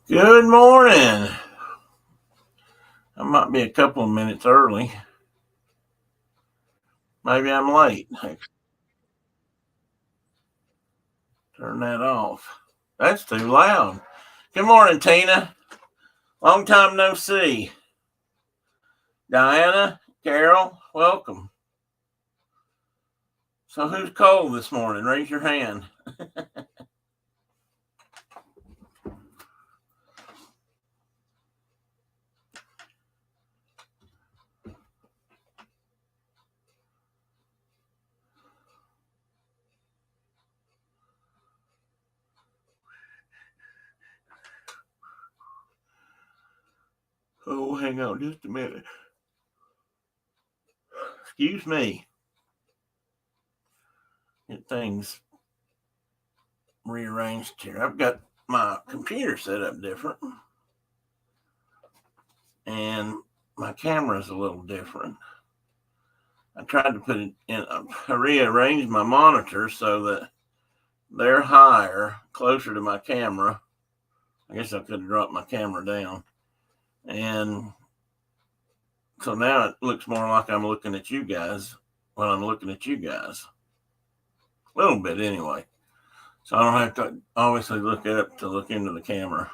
Good morning. I might be a couple of minutes early. Maybe I'm late. Hey, turn that off. That's too loud. Good morning, Tina. Long time no see. Diana, Carol, welcome. So, who's cold this morning? Raise your hand. Oh, hang on just a minute. Excuse me. Get things rearranged here. I've got my computer set up different, and my camera's a little different. I tried to put it in, I rearranged my monitors so that they're higher, closer to my camera. I guess I could have dropped my camera down. And so now it looks more like I'm looking at you guys when I'm looking at you guys. A little bit anyway. So I don't have to obviously look up to look into the camera.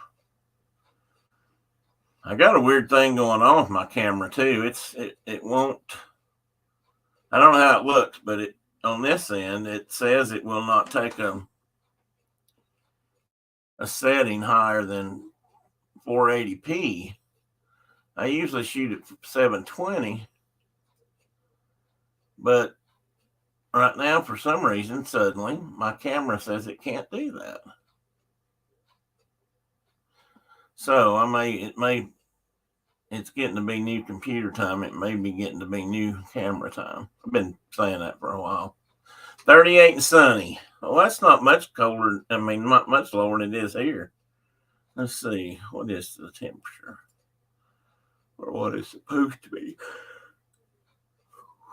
I got a weird thing going on with my camera too. It won't, I don't know how it looks, but it on this end it says it will not take a setting higher than 480p. I usually shoot at 720, but right now, for some reason, suddenly my camera says it can't do that. So it's getting to be new computer time. It may be getting to be new camera time. I've been saying that for a while. 38 and sunny. Well, that's not much colder. I mean, not much lower than it is here. Let's see. What is the temperature? Or what is supposed to be?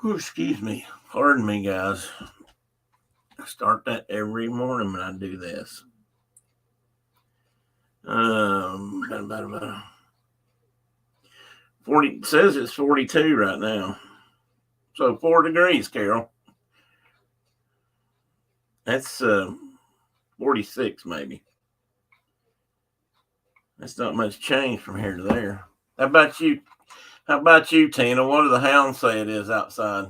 Oh, excuse me. Pardon me, guys. I start that every morning when I do this. 40 says it's 42 right now. So 4 degrees, Carol. That's 46 maybe. That's not much change from here to there. How about you? How about you, Tina? What do the hounds say it is outside?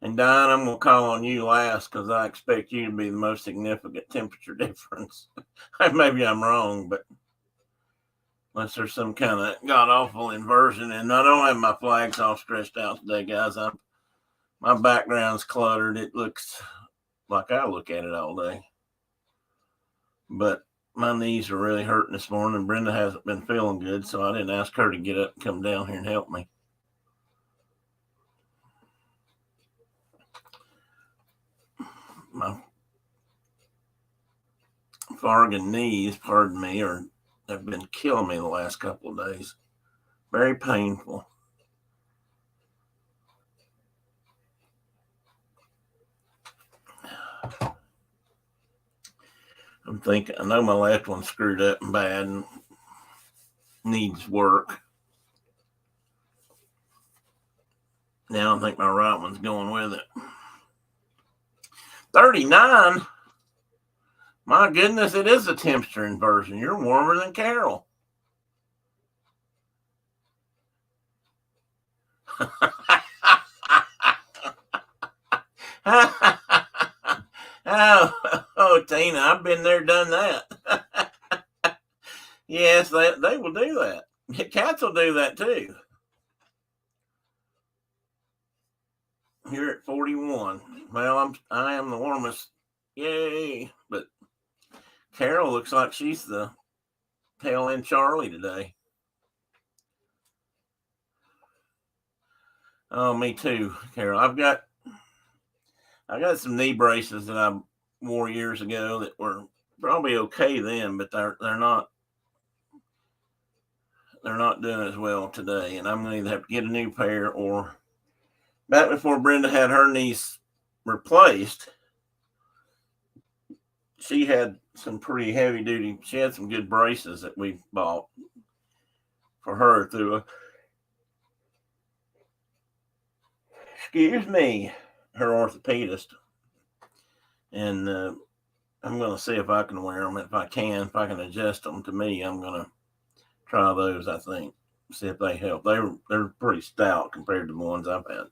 And Diane, I'm going to call on you last because I expect you to be the most significant temperature difference. Maybe I'm wrong, but unless there's some kind of god awful inversion. And I don't have my flags all stretched out today, guys. My background's cluttered. It looks like I look at it all day. But my knees are really hurting this morning. Brenda hasn't been feeling good, so I didn't ask her to get up and come down here and help me. My Fargan knees, pardon me, have been killing me the last couple of days. Very painful. I'm thinking, I know my left one's screwed up and bad and needs work. Now I think my right one's going with it. 39? My goodness, it is a temperature inversion. You're warmer than Carol. oh, Tina, I've been there, done that. Yes, they will do that. Cats will do that too. Here at 41. Well, I am the warmest. Yay! But Carol looks like she's the tail end Charlie today. Oh, me too, Carol. I've got some knee braces that I wore years ago that were probably okay then, but they're not doing as well today. And I'm going to either have to get a new pair or back before Brenda had her knees replaced, she had some pretty heavy duty. She had some good braces that we bought for her through her orthopedist. And I'm going to see if I can wear them. If I can adjust them to me, I'm going to try those, I think. See if they help. They're pretty stout compared to the ones I've had.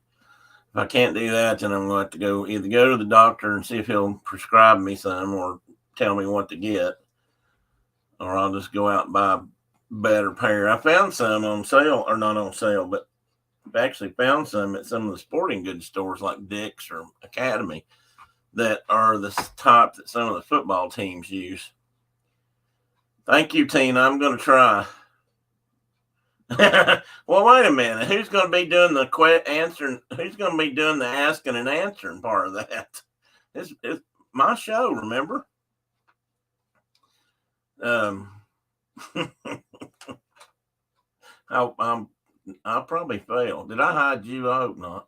If I can't do that, then I'm going to have to either go to the doctor and see if he'll prescribe me some or tell me what to get, or I'll just go out and buy a better pair. I found some on sale, or not on sale, but I've actually found some at some of the sporting goods stores like Dick's or Academy that are the type that some of the football teams use. Thank you, Tina. I'm going to try. Well, wait a minute. Who's going to be doing the answering? Who's going to be doing the asking and answering part of that? It's my show, remember? I'll probably fail. Did I hide you? I hope not.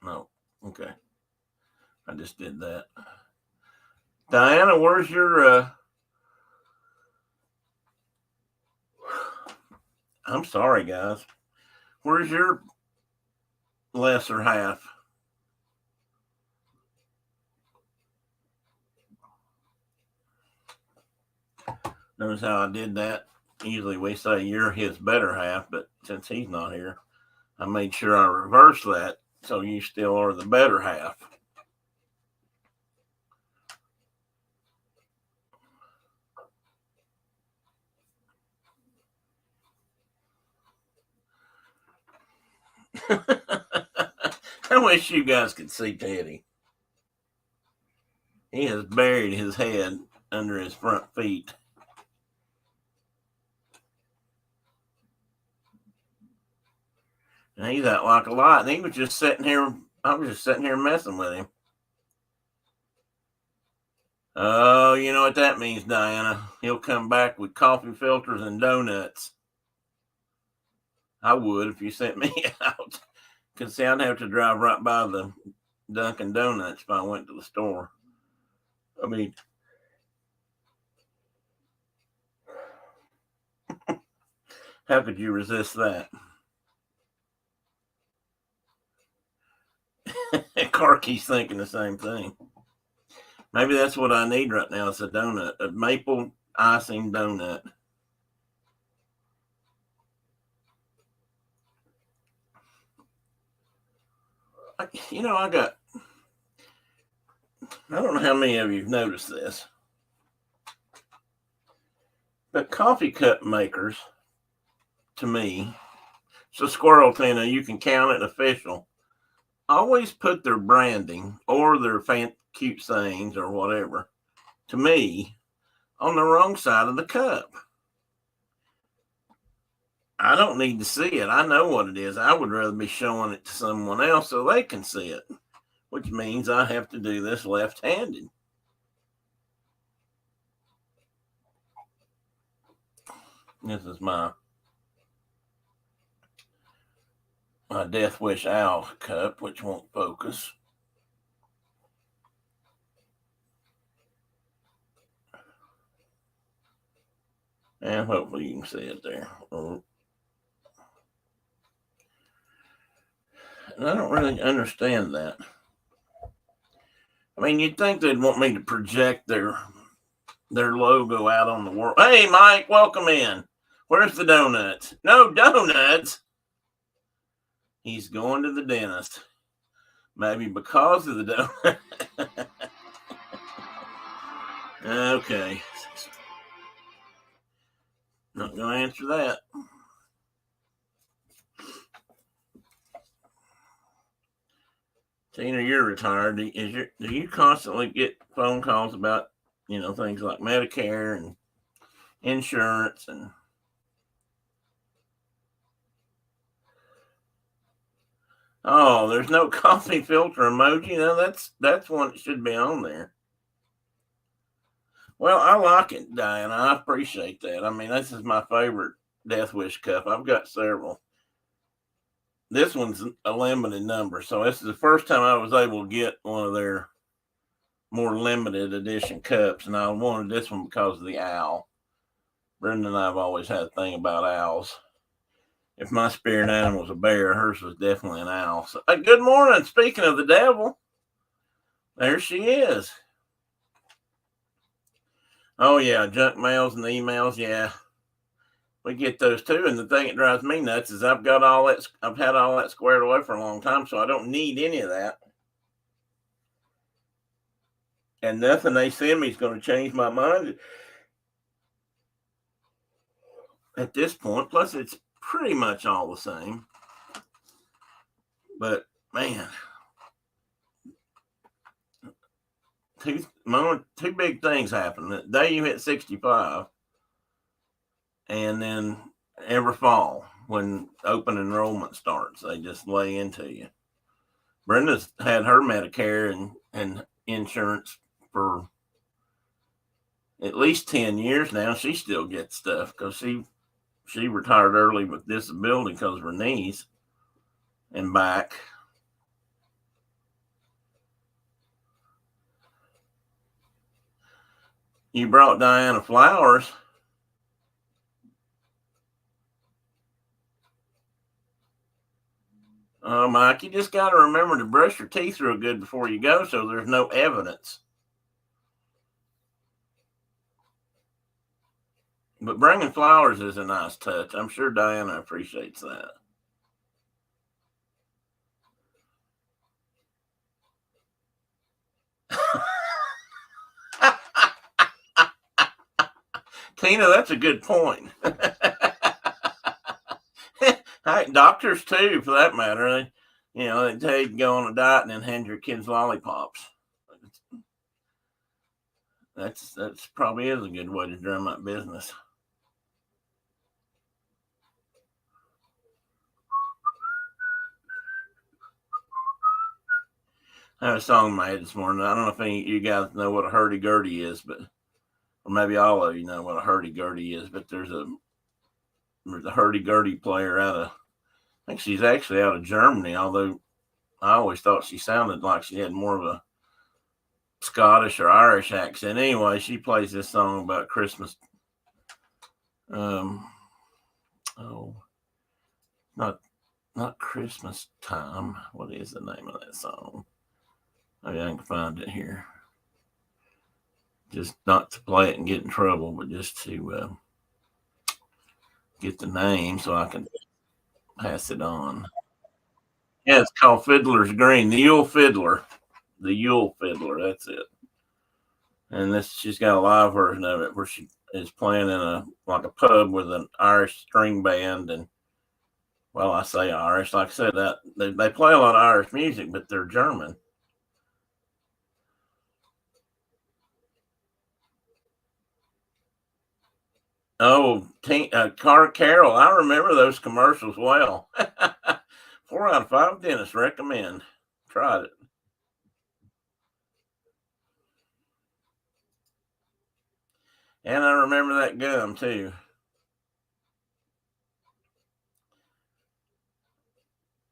No. Okay. I just did that. Diana, where's your I'm sorry, guys. Where's your lesser half? Notice how I did that. Usually we say you're his better half, but since he's not here, I made sure I reversed that so you still are the better half. I wish you guys could see Teddy. He has buried his head under his front feet. And he's out like a lot. And he was just sitting here. I was just sitting here messing with him. Oh, you know what that means, Diana. He'll come back with coffee filters and donuts. I would if you sent me out. Because see, I'd have to drive right by the Dunkin' Donuts if I went to the store. I mean, how could you resist that? Carkey's thinking the same thing. Maybe that's what I need right now. It's a donut, a maple icing donut. I don't know how many of you have noticed this, but coffee cup makers, to me, so Squirrel Tina, you can count it official, always put their branding or their cute sayings or whatever, to me, on the wrong side of the cup. I don't need to see it. I know what it is. I would rather be showing it to someone else so they can see it, which means I have to do this left-handed. This is my Death Wish Owl cup, which won't focus. And hopefully you can see it there. And I don't really understand that. I mean, you'd think they'd want me to project their logo out on the world. Hey, Mike, welcome in. Where's the donuts? No donuts. He's going to the dentist. Maybe because of the donut. Okay. Not going to answer that. Tina, you're retired. Do you constantly get phone calls about, things like Medicare and insurance and oh, there's no coffee filter emoji. No, that's one that should be on there. Well, I like it, Diana. I appreciate that. I mean, this is my favorite Death Wish cup. I've got several. This one's a limited number, so this is the first time I was able to get one of their more limited edition cups, and I wanted this one because of the owl. Brenda and I have always had a thing about owls. If my spirit animal was a bear, hers was definitely an owl. So, good morning. Speaking of the devil, there she is. Oh yeah, junk mails and emails. Yeah, we get those too. And the thing that drives me nuts is I've had all that squared away for a long time, so I don't need any of that. And nothing they send me is going to change my mind at this point. Plus, it's pretty much all the same. But man, two big things happen. The day you hit 65, and then every fall when open enrollment starts, they just lay into you. Brenda's had her Medicare and insurance for at least 10 years now. She still gets stuff because she retired early with disability because of her knees and back. You brought Diana flowers. Mike, you just got to remember to brush your teeth real good before you go so there's no evidence. But bringing flowers is a nice touch. I'm sure Diana appreciates that. Tina, that's a good point. Doctors too, for that matter. They tell you to go on a diet and then hand your kids lollipops. That's probably is a good way to drum up business. I have a song in my head this morning. I don't know if any of you guys know what a hurdy-gurdy is, or maybe all of you know what a hurdy-gurdy is, but there's a hurdy-gurdy player I think she's actually out of Germany, although I always thought she sounded like she had more of a Scottish or Irish accent. Anyway, she plays this song about Christmas. Not Christmas time. What is the name of that song? Maybe I can find it here. Just not to play it and get in trouble, but just to get the name so I can pass it on. Yeah, it's called Fiddler's Green. The Yule Fiddler. The Yule Fiddler. That's it. And she's got a live version of it where she is playing in a pub with an Irish string band. And well, I say Irish, like I said, that they play a lot of Irish music, but they're German. Oh, Carol, I remember those commercials well. 4 out of 5 dentists recommend. Tried it. And I remember that gum too.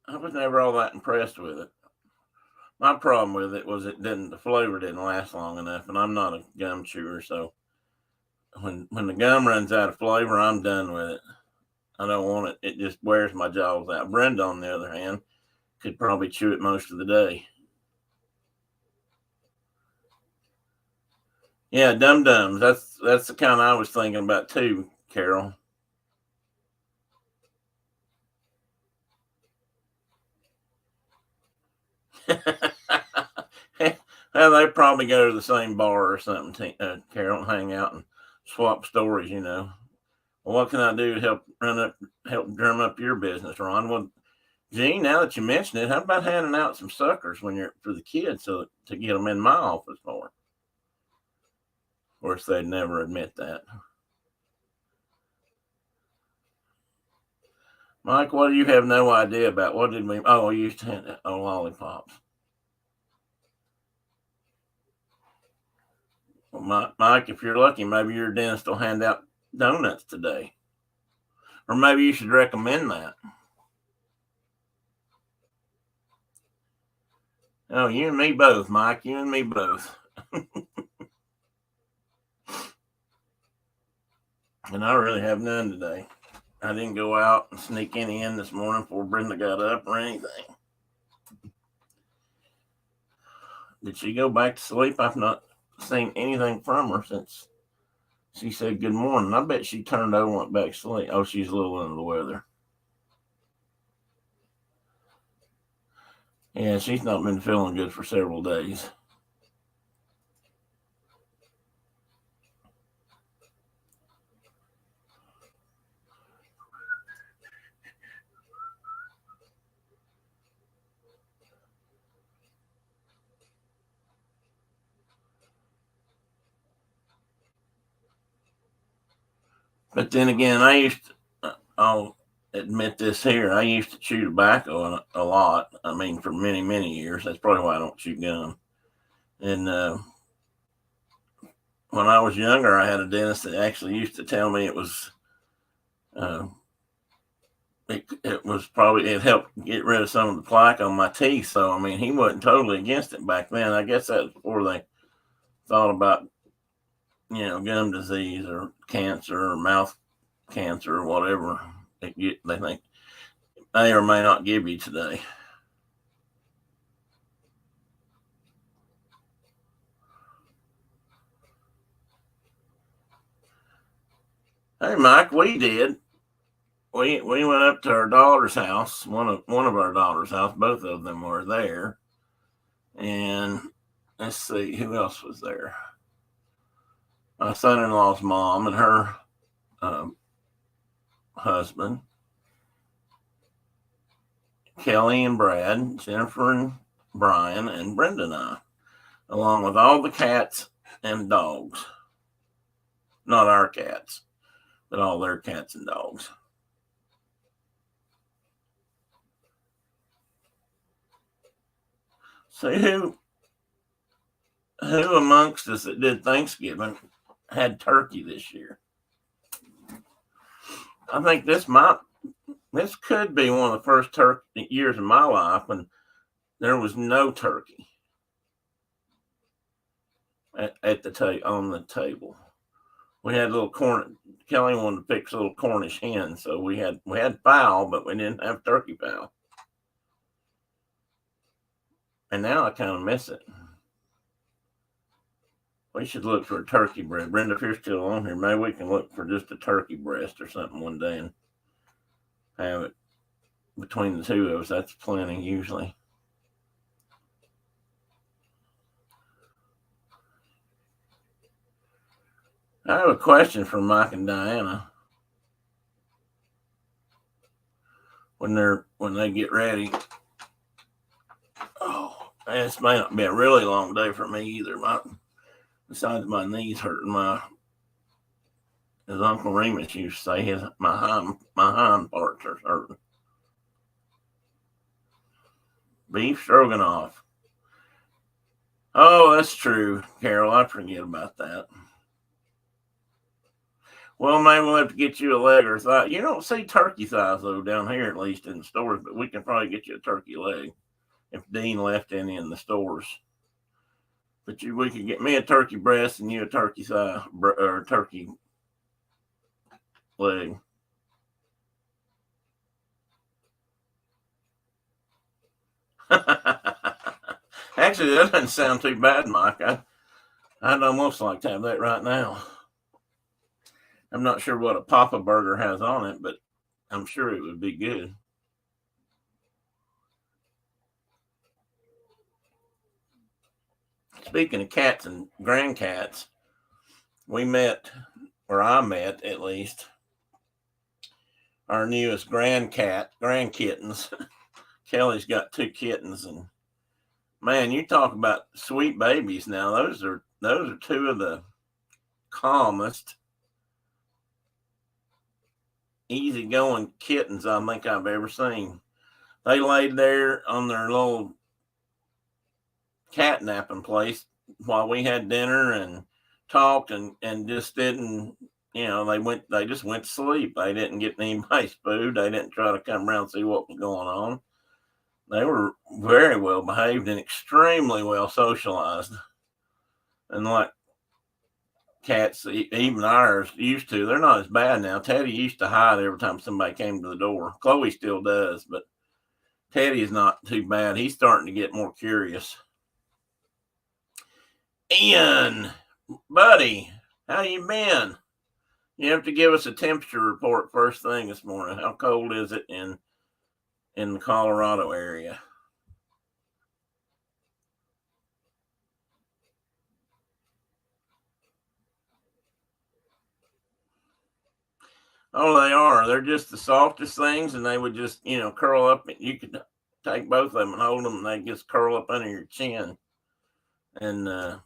I was never all that impressed with it. My problem with it was the flavor didn't last long enough, and I'm not a gum chewer, so when the gum runs out of flavor, I'm done with it. I don't want it. It just wears my jaws out. Brenda, on the other hand, could probably chew it most of the day. Yeah, Dum Dums. That's the kind I was thinking about too, Carol. Well, they probably go to the same bar or something, Carol, hang out and swap stories. Well, what can I do to help drum up your business, Ron? Well, Gene, now that you mention it, how about handing out some suckers for the kids to get them in my office for? Of course, they'd never admit that. Mike, what do you have no idea about? What did we? Oh, we used to hand lollipops. Well, Mike, if you're lucky, maybe your dentist will hand out donuts today. Or maybe you should recommend that. Oh, you and me both, Mike. You and me both. And I really have none today. I didn't go out and sneak any in this morning before Brenda got up or anything. Did she go back to sleep? I've not seen anything from her since she said good morning. I bet she turned over and went back to sleep. Oh, she's a little under the weather. Yeah, she's not been feeling good for several days. But then again, I'll admit this here, I used to chew tobacco a lot. I mean, for many, many years. That's probably why I don't chew gum. And when I was younger, I had a dentist that actually used to tell me it was, it helped get rid of some of the plaque on my teeth. So, I mean, he wasn't totally against it back then. I guess that's before they thought about, gum disease or cancer or mouth cancer or whatever they think may or may not give you today. Hey, Mike, we did. We went up to our daughter's house, one of our daughter's house. Both of them were there, and let's see who else was there. My son-in-law's mom and her husband, Kelly and Brad, Jennifer and Brian, and Brenda and I, along with all the cats and dogs. Not our cats, but all their cats and dogs. See who amongst us that did Thanksgiving had turkey this year? I think this could be one of the first turkey years of my life when there was no turkey on the table. We had a little corn. Kelly wanted to fix a little Cornish hen, so we had fowl, but we didn't have turkey fowl. And now I kind of miss it. We should look for a turkey breast. Brenda, if you're still on here, maybe we can look for just a turkey breast or something one day and have it between the two of us. That's plenty usually. I have a question for Mike and Diana. When they get ready. Oh, this may not be a really long day for me either. Besides my knees hurting, as Uncle Remus used to say, my hind parts are hurting. Beef stroganoff. Oh, that's true, Carol. I forget about that. Well, maybe we'll have to get you a leg or thigh. You don't see turkey thighs though down here, at least in the stores, but we can probably get you a turkey leg if Dean left any in the stores. But we could get me a turkey breast and you a turkey thigh or a turkey leg. Actually, that doesn't sound too bad, Mike. I'd almost like to have that right now. I'm not sure what a Papa Burger has on it, but I'm sure it would be good. Speaking of cats and grandcats, I met at least, our newest grandkittens. Kelly's got 2 kittens, and man, you talk about sweet babies now. Those are 2 of the calmest, easygoing kittens I think I've ever seen. They laid there on their little cat napping place while we had dinner and talked and just didn't, they just went to sleep. They didn't get anybody's food. They didn't try to come around and see what was going on. They were very well behaved and extremely well socialized. And like cats, even ours used to, they're not as bad now. Teddy used to hide every time somebody came to the door. Chloe still does, but Teddy is not too bad. He's starting to get more curious. Ian, buddy, how you been? You have to give us a temperature report first thing this morning. How cold is it in the Colorado area? Oh, they are. They're just the softest things, and they would just, curl up. You could take both of them and hold them, and they just curl up under your chin. And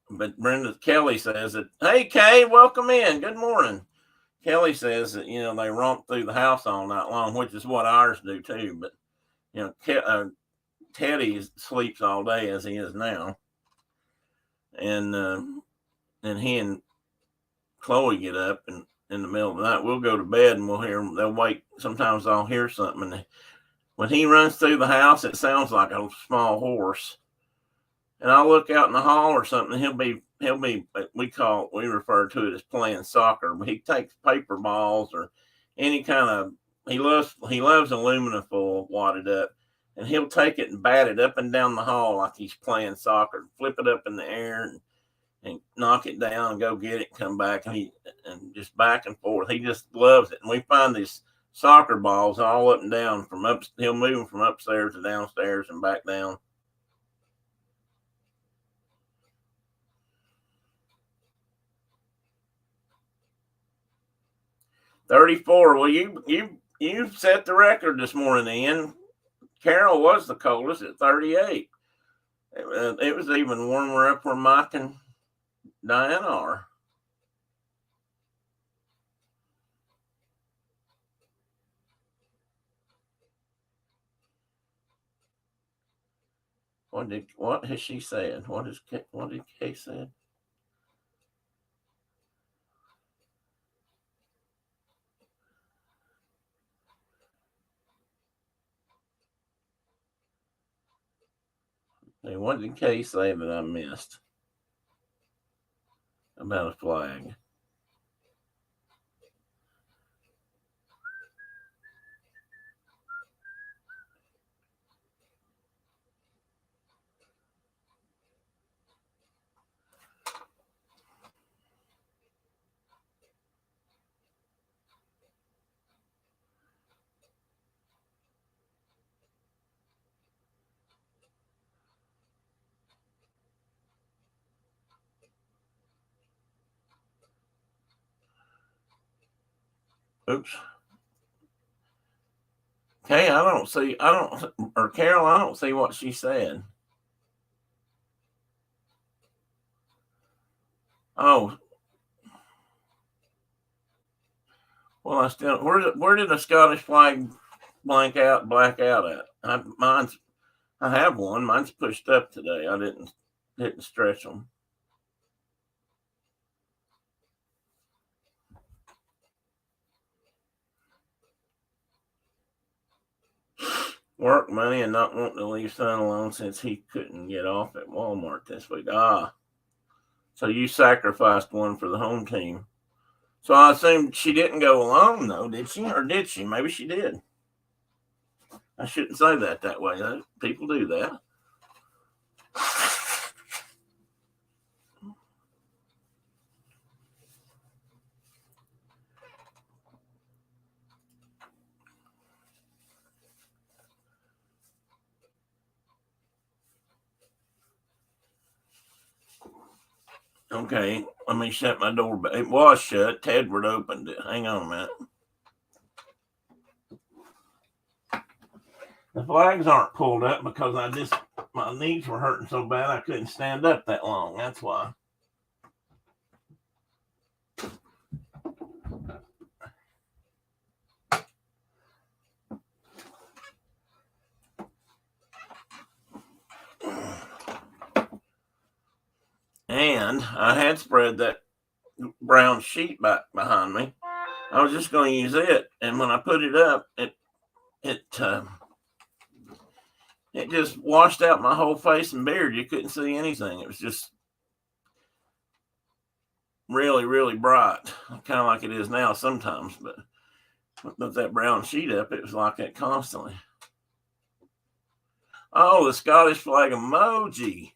but Brenda Kelly says that, hey, Kay, welcome in. Good morning. Kelly says that they romp through the house all night long, which is what ours do too. But Teddy sleeps all day as he is now, and he and Chloe get up and in the middle of the night. We'll go to bed and we'll hear them. They'll wake. Sometimes I'll hear something, and when he runs through the house, it sounds like a small horse. And I'll look out in the hall or something. He'll be. We refer to it as playing soccer. He takes paper balls or any kind of. He loves aluminum foil wadded up, and he'll take it and bat it up and down the hall like he's playing soccer. Flip it up in the air and knock it down and go get it and come back, and just back and forth. He just loves it. And we find these soccer balls all up and down he'll move them from upstairs to downstairs and back down. $34. Well, you set the record this morning, Ian. Carol was the coldest at 38. It was even warmer up where Mike and Diana are. What has she said? What did Kay said? Hey, what did Kay say that I missed about a flag? Oops. Kay, Carol, I don't see what she said. Oh, well, where did the Scottish flag black out at? I have one. Mine's pushed up today. I didn't stretch them. Work money and not wanting to leave son alone since he couldn't get off at Walmart this week. So you sacrificed one for the home team. So I assume she didn't go alone, though, did she? Or did she? Maybe she did. I shouldn't say that way. People do that. Okay, let me shut my door. It was shut. Tedward opened it. Hang on a minute. The flags aren't pulled up because my knees were hurting so bad I couldn't stand up that long. That's why. And I had spread that brown sheet back behind me. I was just going to use it, and when I put it up, It just washed out my whole face and beard. You couldn't see anything. It was just really, really bright, kind of like it is now sometimes. But with that brown sheet up, it was like that constantly. Oh, the Scottish flag emoji.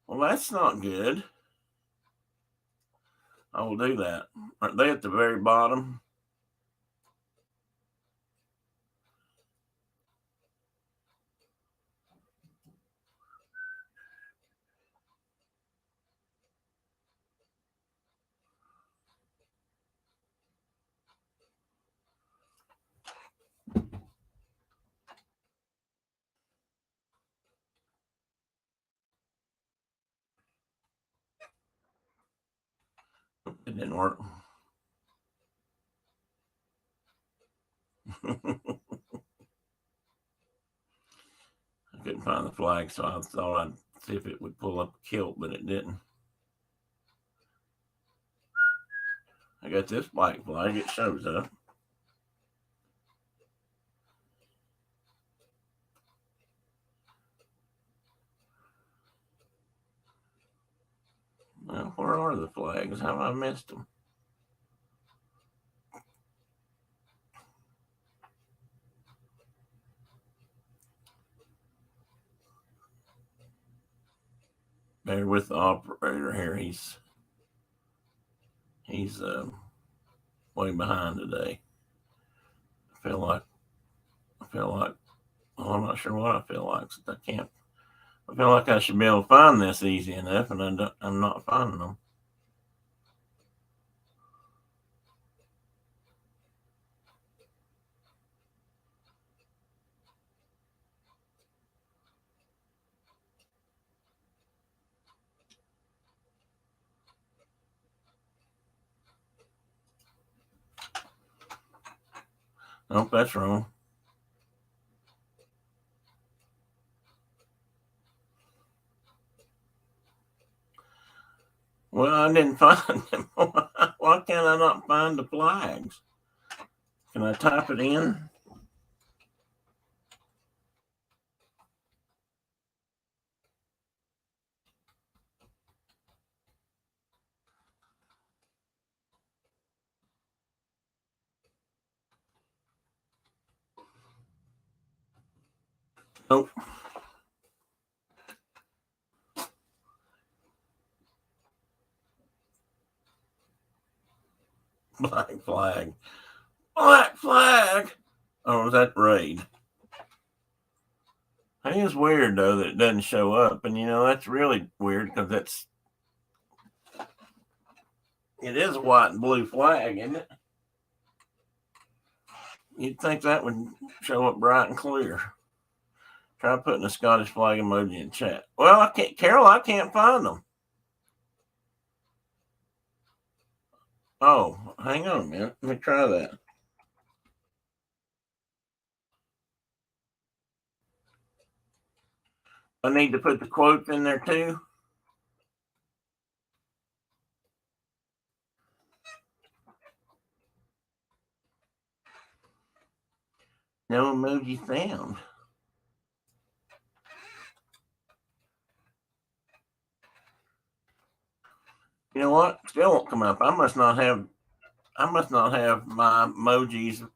Well, that's not good. I will do that. Aren't they at the very bottom? It didn't work. I couldn't find the flag, so I thought I'd see if it would pull up a kilt, but it didn't. I got this black flag. It shows up. Well, where are the flags? How have I missed them? Bear with the operator here. He's way behind today. I feel like well, I'm not sure what I feel like. Since I feel like I should be able to find this easy enough, and I'm not finding them. Nope, that's wrong. Well, I didn't find them. Why can't I not find the flags? Can I type it in? Nope. Black flag. Black flag. Oh, was that raid? It is weird though that it doesn't show up, and that's really weird because it is a white and blue flag, isn't it? You'd think that would show up bright and clear. Try putting a Scottish flag emoji in chat. Well, I can't, Carol. I can't find them. Oh, hang on a minute. Let me try that. I need to put the quotes in there too. No emoji found. You know what? Still won't come up. I must not have my emojis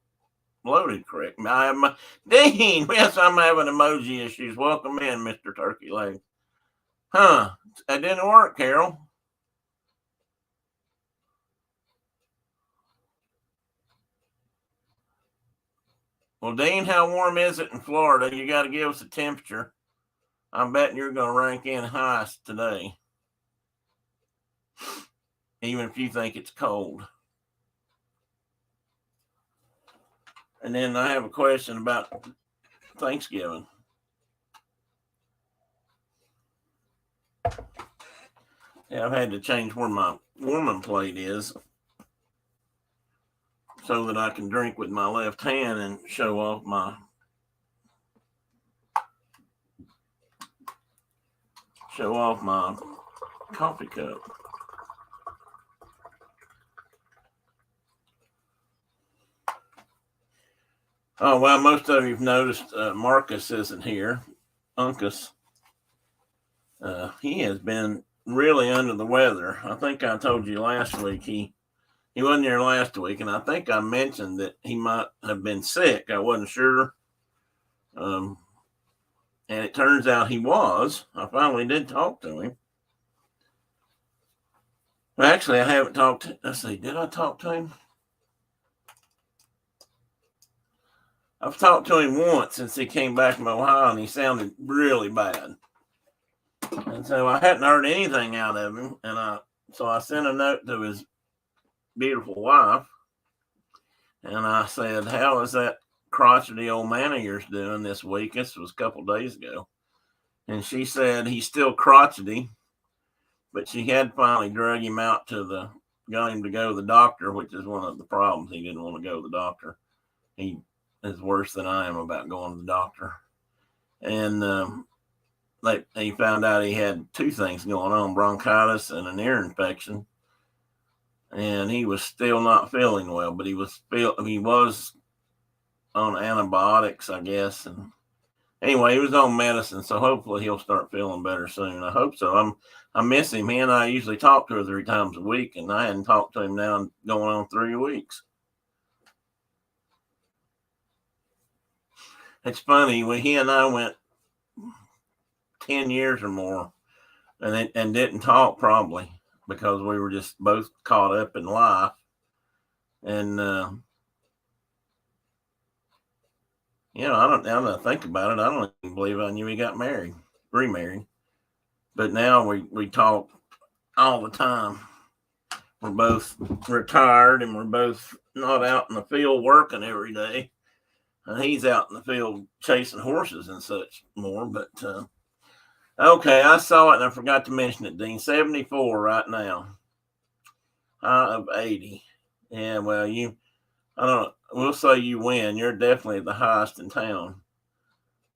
loaded correct. I have my Dean. Yes, I'm having emoji issues. Welcome in, Mr. Turkey Leg. Huh? That didn't work, Carol. Well, Dean, how warm is it in Florida? You got to give us a temperature. I'm betting you're going to rank in highest today, even if you think it's cold. And then I have a question about Thanksgiving. Yeah, I've had to change where my warming plate is so that I can drink with my left hand and show off my coffee cup. Oh, well, most of you've noticed Marcus isn't here. Uncas. He has been really under the weather. I think I told you last week he wasn't here last week, and I think I mentioned that he might have been sick. I wasn't sure. And it turns out he was. I finally did talk to him. Well, actually, I haven't talked. Let's see, did I talk to him? I've talked to him once since he came back from Ohio, and he sounded really bad. And so I hadn't heard anything out of him, and I sent a note to his beautiful wife, and I said, "How is that crotchety old man of yours doing this week?" This was a couple days ago, and she said he's still crotchety, but she had finally drug him out got him to go to the doctor, which is one of the problems. He didn't want to go to the doctor. He is worse than I am about going to the doctor, and he found out he had two things going on: bronchitis and an ear infection. And he was still not feeling well, but he was on antibiotics, I guess. And anyway, he was on medicine, so hopefully he'll start feeling better soon. I hope so. I miss him. He and I usually talk 2 or 3 times a week, and I hadn't talked to him now going on 3 weeks. It's funny. He and I went 10 years or more, and didn't talk probably because we were just both caught up in life. And now that I think about it, I don't even believe I knew he got remarried. But now we talk all the time. We're both retired, and we're both not out in the field working every day. And he's out in the field chasing horses and such more. But okay, I saw it and I forgot to mention it, Dean. 74 right now. High of 80. Yeah, well, I don't know. We'll say you win. You're definitely the highest in town.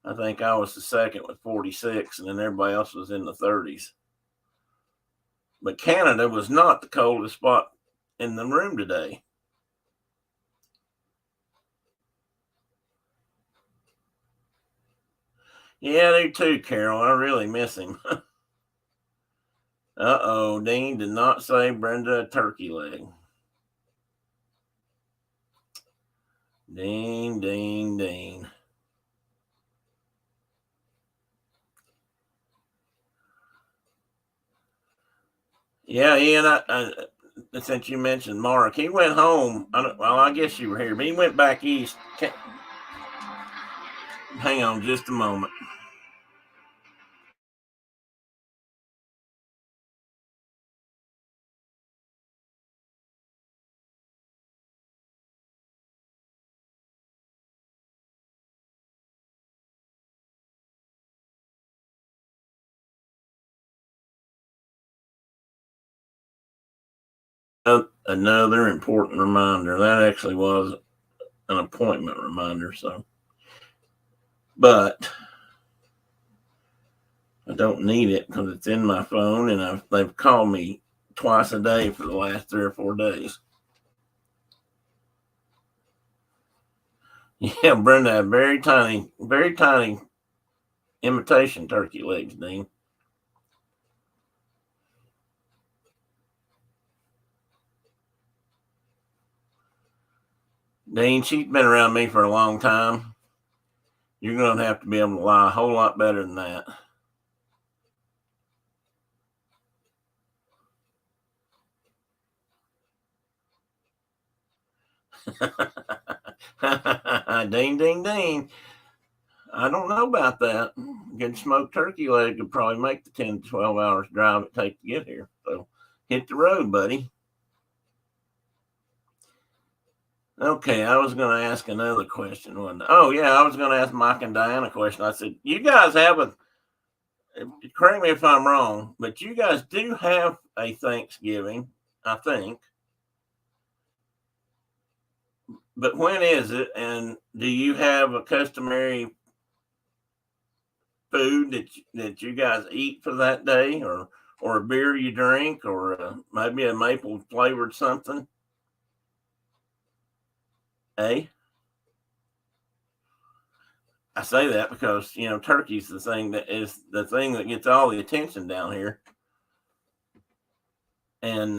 I think I was the second with 46, and then everybody else was in the 30s. But Canada was not the coldest spot in the room today. Yeah, I do too, Carol. I really miss him. Uh-oh, Dean did not save Brenda a turkey leg. Dean. Yeah, Ian, since you mentioned Mark, he went home. I guess you were here, but he went back east. Hang on just a moment. Another important reminder. That actually was an appointment reminder. But I don't need it because it's in my phone, and they've called me twice a day for the last 3 or 4 days. Yeah, Brenda had very tiny imitation turkey legs, Dean. Dean, she's been around me for a long time. You're going to have to be able to lie a whole lot better than that. Ding. I don't know about that. Good smoked turkey leg could probably make the 10 to 12 hours drive it takes to get here. So hit the road, buddy. Okay, I was going to ask another question. Oh, yeah, I was going to ask Mike and Diana a question. I said, you guys correct me if I'm wrong, but you guys do have a Thanksgiving, I think. But when is it? And do you have a customary food that you guys eat for that day, or a beer you drink, or maybe a maple flavored something? Eh? I say that because, turkey's the thing that gets all the attention down here. And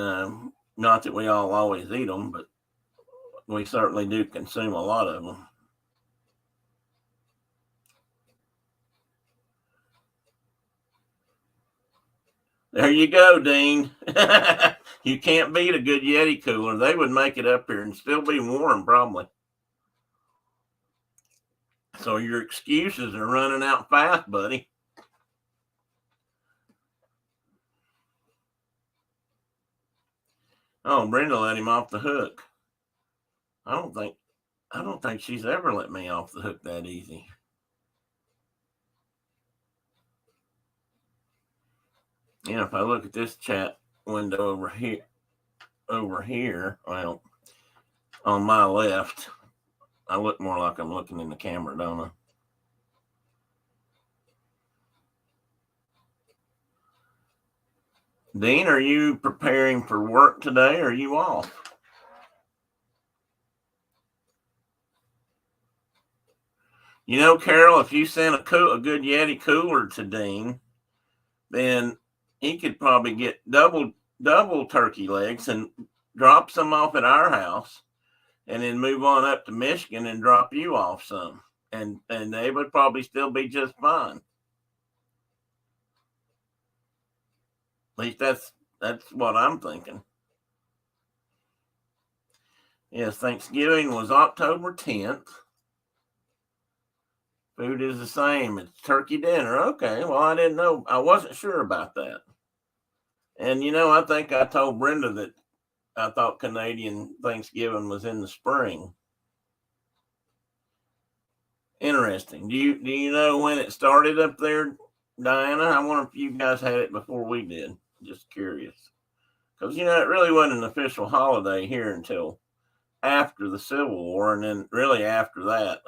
not that we all always eat them, but we certainly do consume a lot of them. There you go, Dean. You can't beat a good Yeti cooler. They would make it up here and still be warm, probably. So your excuses are running out fast, buddy. Oh, Brenda let him off the hook. I don't think she's ever let me off the hook that easy. If I look at this chat window over here, well, on my left, I look more like I'm looking in the camera, don't I? Dean, are you preparing for work today, or are you off? Carol, if you sent a good Yeti cooler to Dean, then he could probably get double turkey legs and drop some off at our house, and then move on up to Michigan and drop you off some, and they would probably still be just fine. At least that's what I'm thinking. Yes, Thanksgiving was October 10th. Food is the same. It's turkey dinner. Okay, well, I didn't know. I wasn't sure about that. And, I think I told Brenda that I thought Canadian Thanksgiving was in the spring. Interesting. Do you know when it started up there, Diana? I wonder if you guys had it before we did. Just curious. Because, it really wasn't an official holiday here until after the Civil War. And then really after that,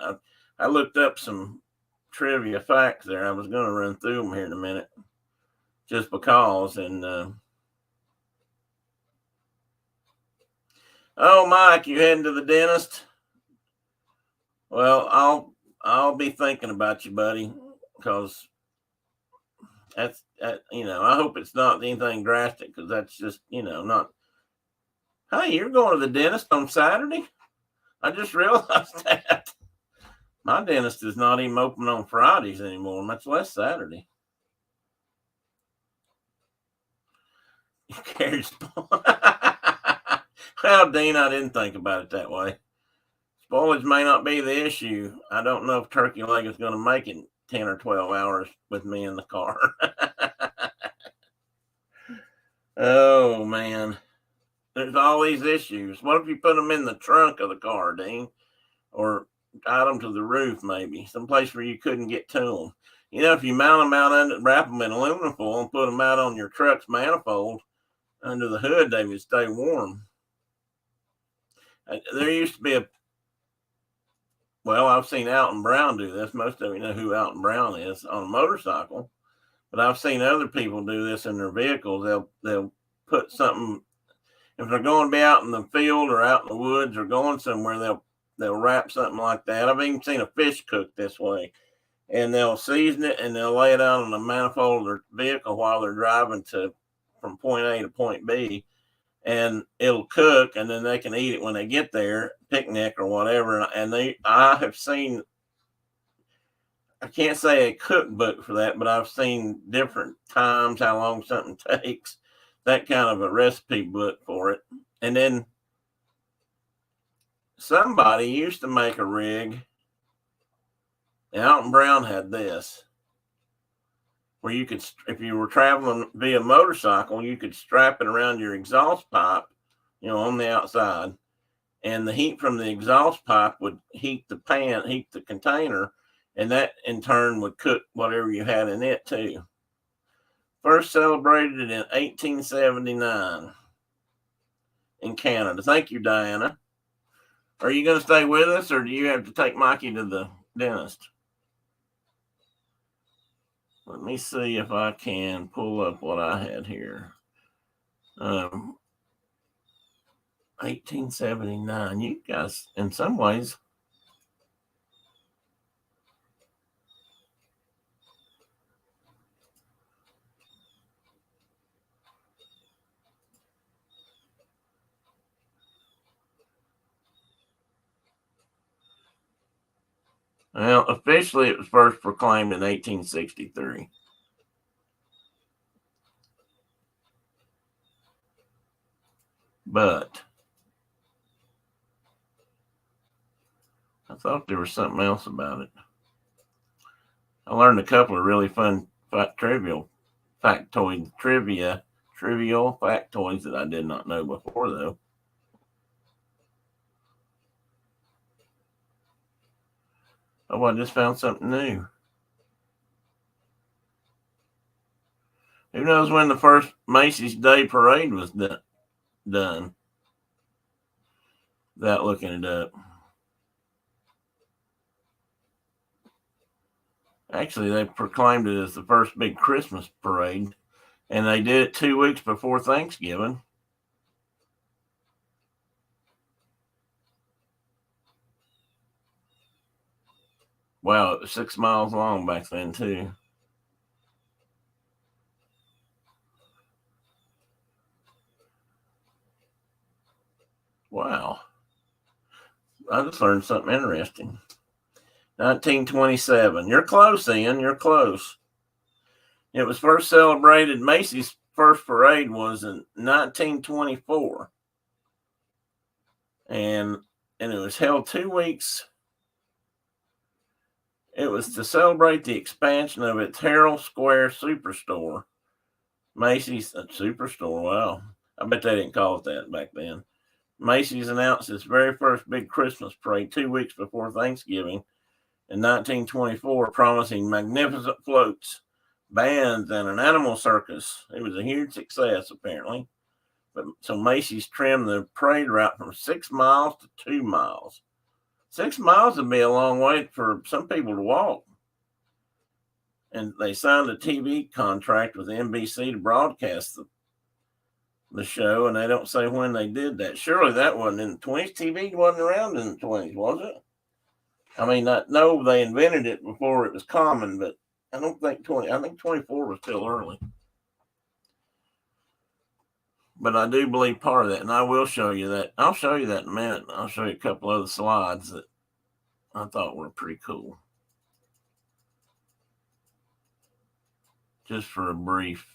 I looked up some trivia facts there. I was going to run through them here in a minute just because. And, oh, Mike, you heading to the dentist? Well, I'll be thinking about you, buddy, because I hope it's not anything drastic, because that's just, not. Hey, you're going to the dentist on Saturday? I just realized that. My dentist is not even open on Fridays anymore, much less Saturday. You carry Well, Dean, I didn't think about it that way. Spoilage may not be the issue. I don't know if turkey leg is going to make it 10 or 12 hours with me in the car. Oh, man. There's all these issues. What if you put them in the trunk of the car, Dean? Or tied them to the roof, maybe. Someplace where you couldn't get to them. If you mount them out under, wrap them in aluminum foil and put them out on your truck's manifold under the hood, they would stay warm. There used to be I've seen Alton Brown do this. Most of you know who Alton Brown is on a motorcycle. But I've seen other people do this in their vehicles. They'll put something, if they're going to be out in the field or out in the woods or going somewhere, they'll wrap something like that. I've even seen a fish cooked this way. And they'll season it and they'll lay it out on the manifold of their vehicle while they're driving from point A to point B. And it'll cook, and then they can eat it when they get there, picnic or whatever. And I have seen, I can't say a cookbook for that, but I've seen different times how long something takes, that kind of a recipe book for it. And then somebody used to make a rig, and Alton Brown had this, where you could, if you were traveling via motorcycle, you could strap it around your exhaust pipe, on the outside, and the heat from the exhaust pipe would heat the container, and that in turn would cook whatever you had in it too. First celebrated in 1879 in Canada. Thank you, Diana. Are you going to stay with us, or do you have to take Mikey to the dentist? Let me see if I can pull up what I had here. 1879. You guys, in some ways, Well, officially it was first proclaimed in 1863. But I thought there was something else about it. I learned a couple of really fun trivial factoids that I did not know before, though. Oh, I just found something new. Who knows when the first Macy's Day Parade was done? Without looking it up. Actually, they proclaimed it as the first big Christmas parade, and they did it 2 weeks before Thanksgiving. Wow, it was 6 miles long back then, too. Wow. I just learned something interesting. 1927. You're close, Ian. You're close. It was first celebrated. Macy's first parade was in 1924. And it was held 2 weeks. It was to celebrate the expansion of its Herald Square Superstore. Macy's Superstore. Wow. I bet they didn't call it that back then. Macy's announced its very first big Christmas parade 2 weeks before Thanksgiving in 1924, promising magnificent floats, bands, and an animal circus. It was a huge success, apparently. But so Macy's trimmed the parade route from 6 miles to 2 miles. 6 miles would be a long way for some people to walk. And they signed a TV contract with NBC to broadcast the show, and they don't say when they did that. Surely that wasn't in the 20s. TV wasn't around in the 20s, was it? I mean, I know they invented it before it was common, but I don't think 20. I think 24 was still early. But I do believe part of that, and I will show you that. I'll show you that in a minute. I'll show you a couple other slides that I thought were pretty cool. Just for a brief,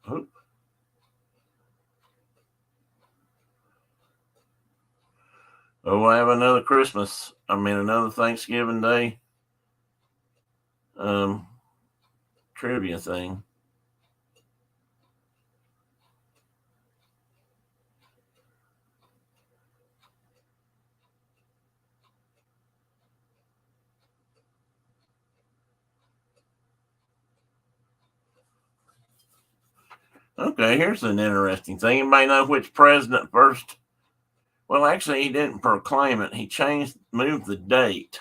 Oop. Oh, I have another Thanksgiving Day trivia thing. Okay, here's an interesting thing. Anybody know which president first? Well, actually, he didn't proclaim it. He moved the date,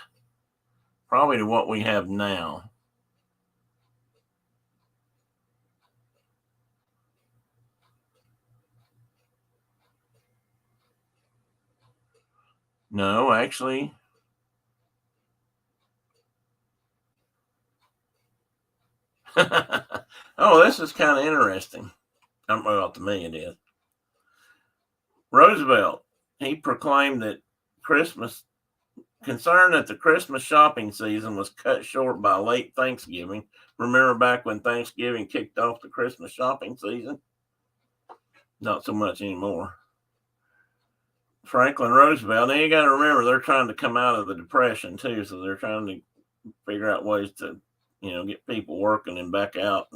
probably to what we have now. No, actually. Oh, this is kind of interesting. Well, to me it is. Roosevelt, he proclaimed that concerned that the Christmas shopping season was cut short by late Thanksgiving. Remember back when Thanksgiving kicked off the Christmas shopping season? Not so much anymore. Franklin Roosevelt, and you got to remember they're trying to come out of the Depression too, so they're trying to figure out ways to, get people working and back out.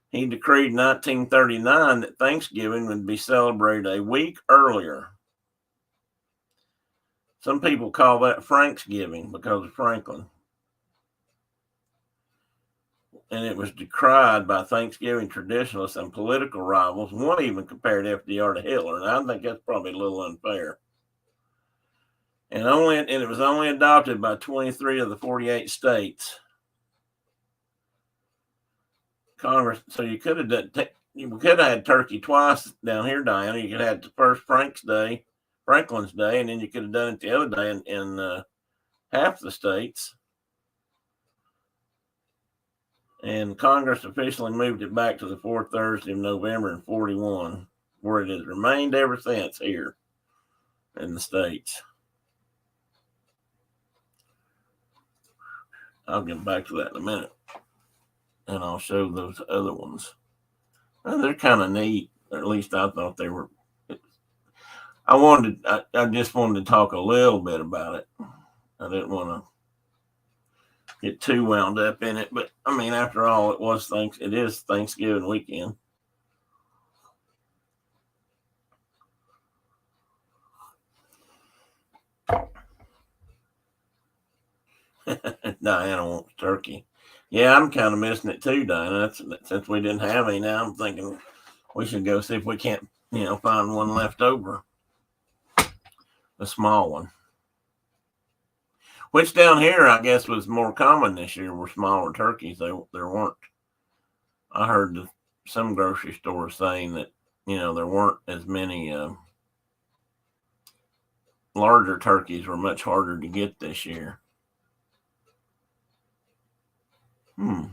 He decreed in 1939 that Thanksgiving would be celebrated a week earlier. Some people call that Franksgiving because of Franklin. And it was decried by Thanksgiving traditionalists and political rivals. One even compared FDR to Hitler, and I think that's probably a little unfair. And it was only adopted by 23 of the 48 states. Congress. So you could have had turkey twice down here, Diana. You could have had the first Franklin's Day, and then you could have done it the other day in half the states. And Congress officially moved it back to the fourth Thursday of November in 41, where it has remained ever since here. in the States. I'll get back to that in a minute. And I'll show those other ones. They're kind of neat. Or at least I thought they were. I just wanted to talk a little bit about it. I didn't want to get too wound up in it. But, I mean, after all, it is Thanksgiving weekend. Diana wants turkey. Yeah, I'm kind of missing it too, Diana. Since we didn't have any now, I'm thinking we should go see if we can't, find one left over. A small one. Which down here, I guess, was more common this year, were smaller turkeys. There weren't. I heard some grocery stores saying that, there weren't as many larger turkeys were much harder to get this year. I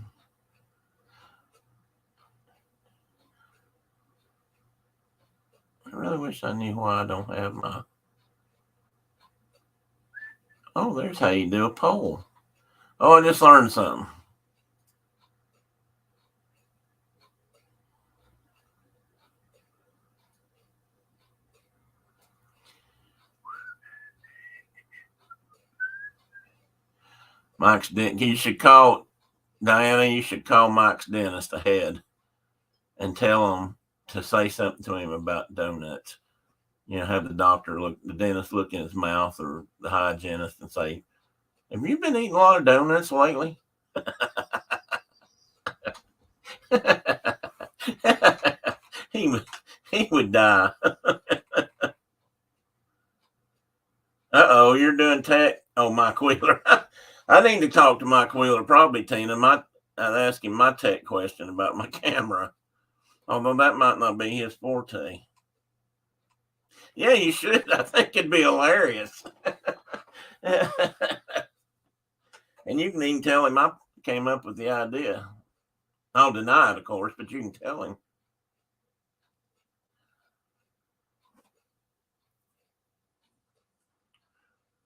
really wish I knew why I don't have my... Oh, there's how you do a poll. Oh, I just learned something. Mike's dentist. You should call Diana. You should call Mike's dentist ahead and tell him to say something to him about donuts. Have the dentist look in his mouth, or the hygienist, and say, "Have you been eating a lot of donuts lately?" he would die. Uh-oh, you're doing tech. Oh, Mike Wheeler. I need to talk to Mike Wheeler, probably, Tina. I'd ask him my tech question about my camera. Although that might not be his forte. Yeah, you should. I think it'd be hilarious. And you can even tell him I came up with the idea. I'll deny it, of course, but you can tell him.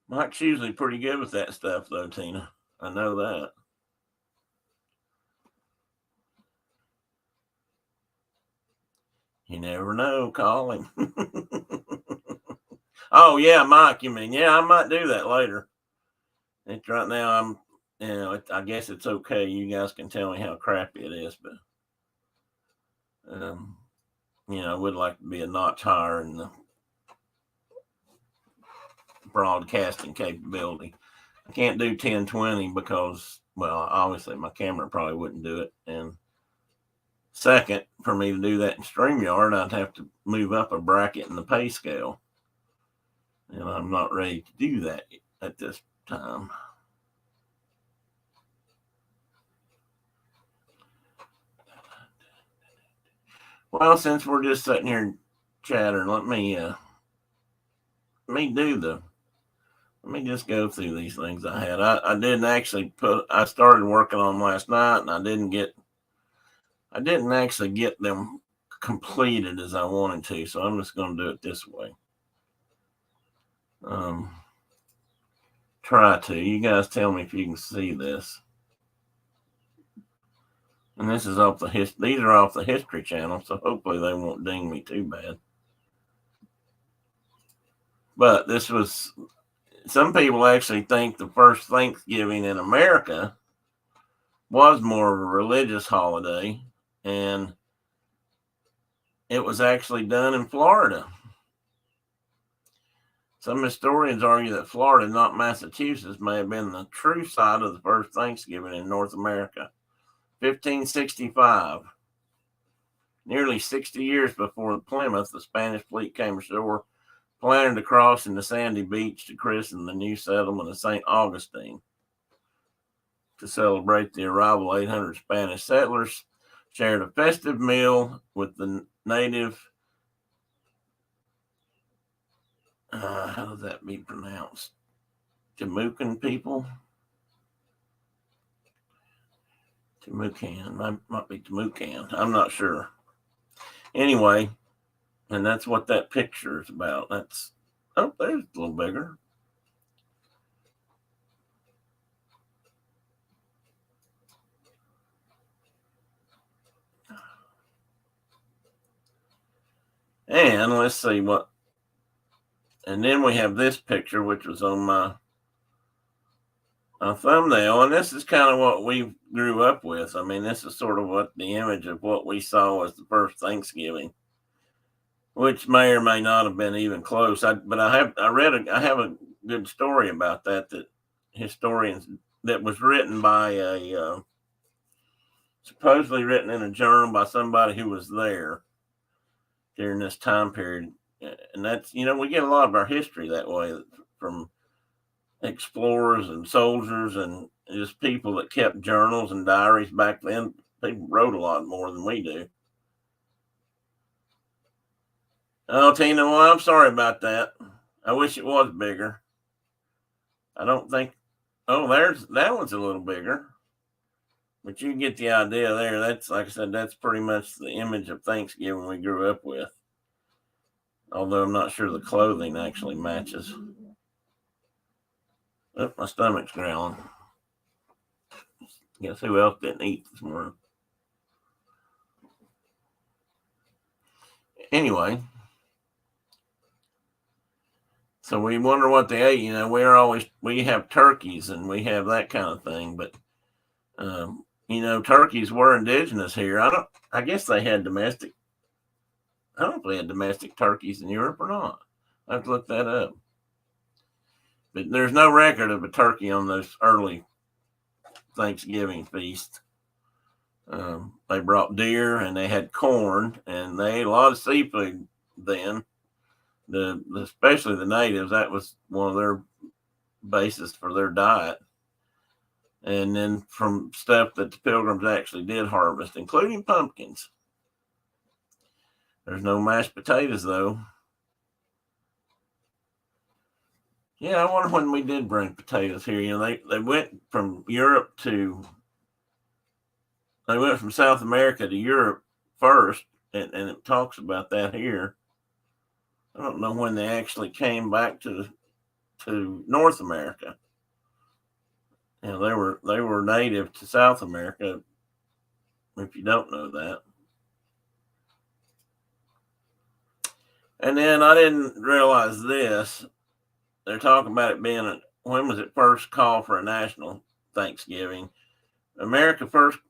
Mike's usually pretty good with that stuff, though, Tina. I know that. You never know. Call him. Oh, yeah, Mike, you mean. Yeah, I might do that later. It's right now I guess it's okay. You guys can tell me how crappy it is, but, I would like to be a notch higher in the broadcasting capability. I can't do 1020 because, well, obviously my camera probably wouldn't do it. And second, for me to do that in StreamYard, I'd have to move up a bracket in the pay scale. And I'm not ready to do that at this time. Well, since we're just sitting here chattering, let me just go through these things I had. I didn't actually I started working on them last night, and I didn't actually get them completed as I wanted to, so I'm just going to do it this way. Try to. You guys tell me if you can see this. And this is these are off the History Channel, so hopefully they won't ding me too bad. But some people actually think the first Thanksgiving in America was more of a religious holiday, and it was actually done in Florida. Some historians argue that Florida, not Massachusetts, may have been the true site of the first Thanksgiving in North America. 1565, nearly 60 years before Plymouth, the Spanish fleet came ashore, planted to cross into Sandy Beach to christen the new settlement of St. Augustine. To celebrate the arrival of 800 Spanish settlers, shared a festive meal with the native, how does that be pronounced? Timucan people? Timucan, might be Timucan. I'm not sure. Anyway, and that's what that picture is about. Oh, there's a little bigger. And let's see what. And then we have this picture, which was on my thumbnail. And this is kind of what we grew up with. I mean, this is sort of what the image of what we saw as the first Thanksgiving, which may or may not have been even close. I have a good story about that historians that was written by a supposedly written in a journal by somebody who was there during this time period. And that's, we get a lot of our history that way from explorers and soldiers and just people that kept journals and diaries back then. People wrote a lot more than we do. Oh, Tina, well, I'm sorry about that. I wish it was bigger. I don't think. Oh, that one's a little bigger. But you get the idea there. That's, like I said, that's pretty much the image of Thanksgiving we grew up with. Although I'm not sure the clothing actually matches. Oh, my stomach's growling. Guess who else didn't eat this morning? Anyway, so we wonder what they ate. We have turkeys and we have that kind of thing, but turkeys were indigenous here. I guess they had domestic. I don't know if they had domestic turkeys in Europe or not. I have to look that up. But there's no record of a turkey on those early Thanksgiving feasts. They brought deer and they had corn and they ate a lot of seafood then. Especially the natives, that was one of their basis for their diet. And then from stuff that the Pilgrims actually did harvest, including pumpkins. There's no mashed potatoes, though. Yeah, I wonder when we did bring potatoes here. They went from Europe they went from South America to Europe first, and it talks about that here. I don't know when they actually came back to North America. They were native to South America. If you don't know that. And then I didn't realize this. They're talking about it being when was it first called for a national Thanksgiving? America first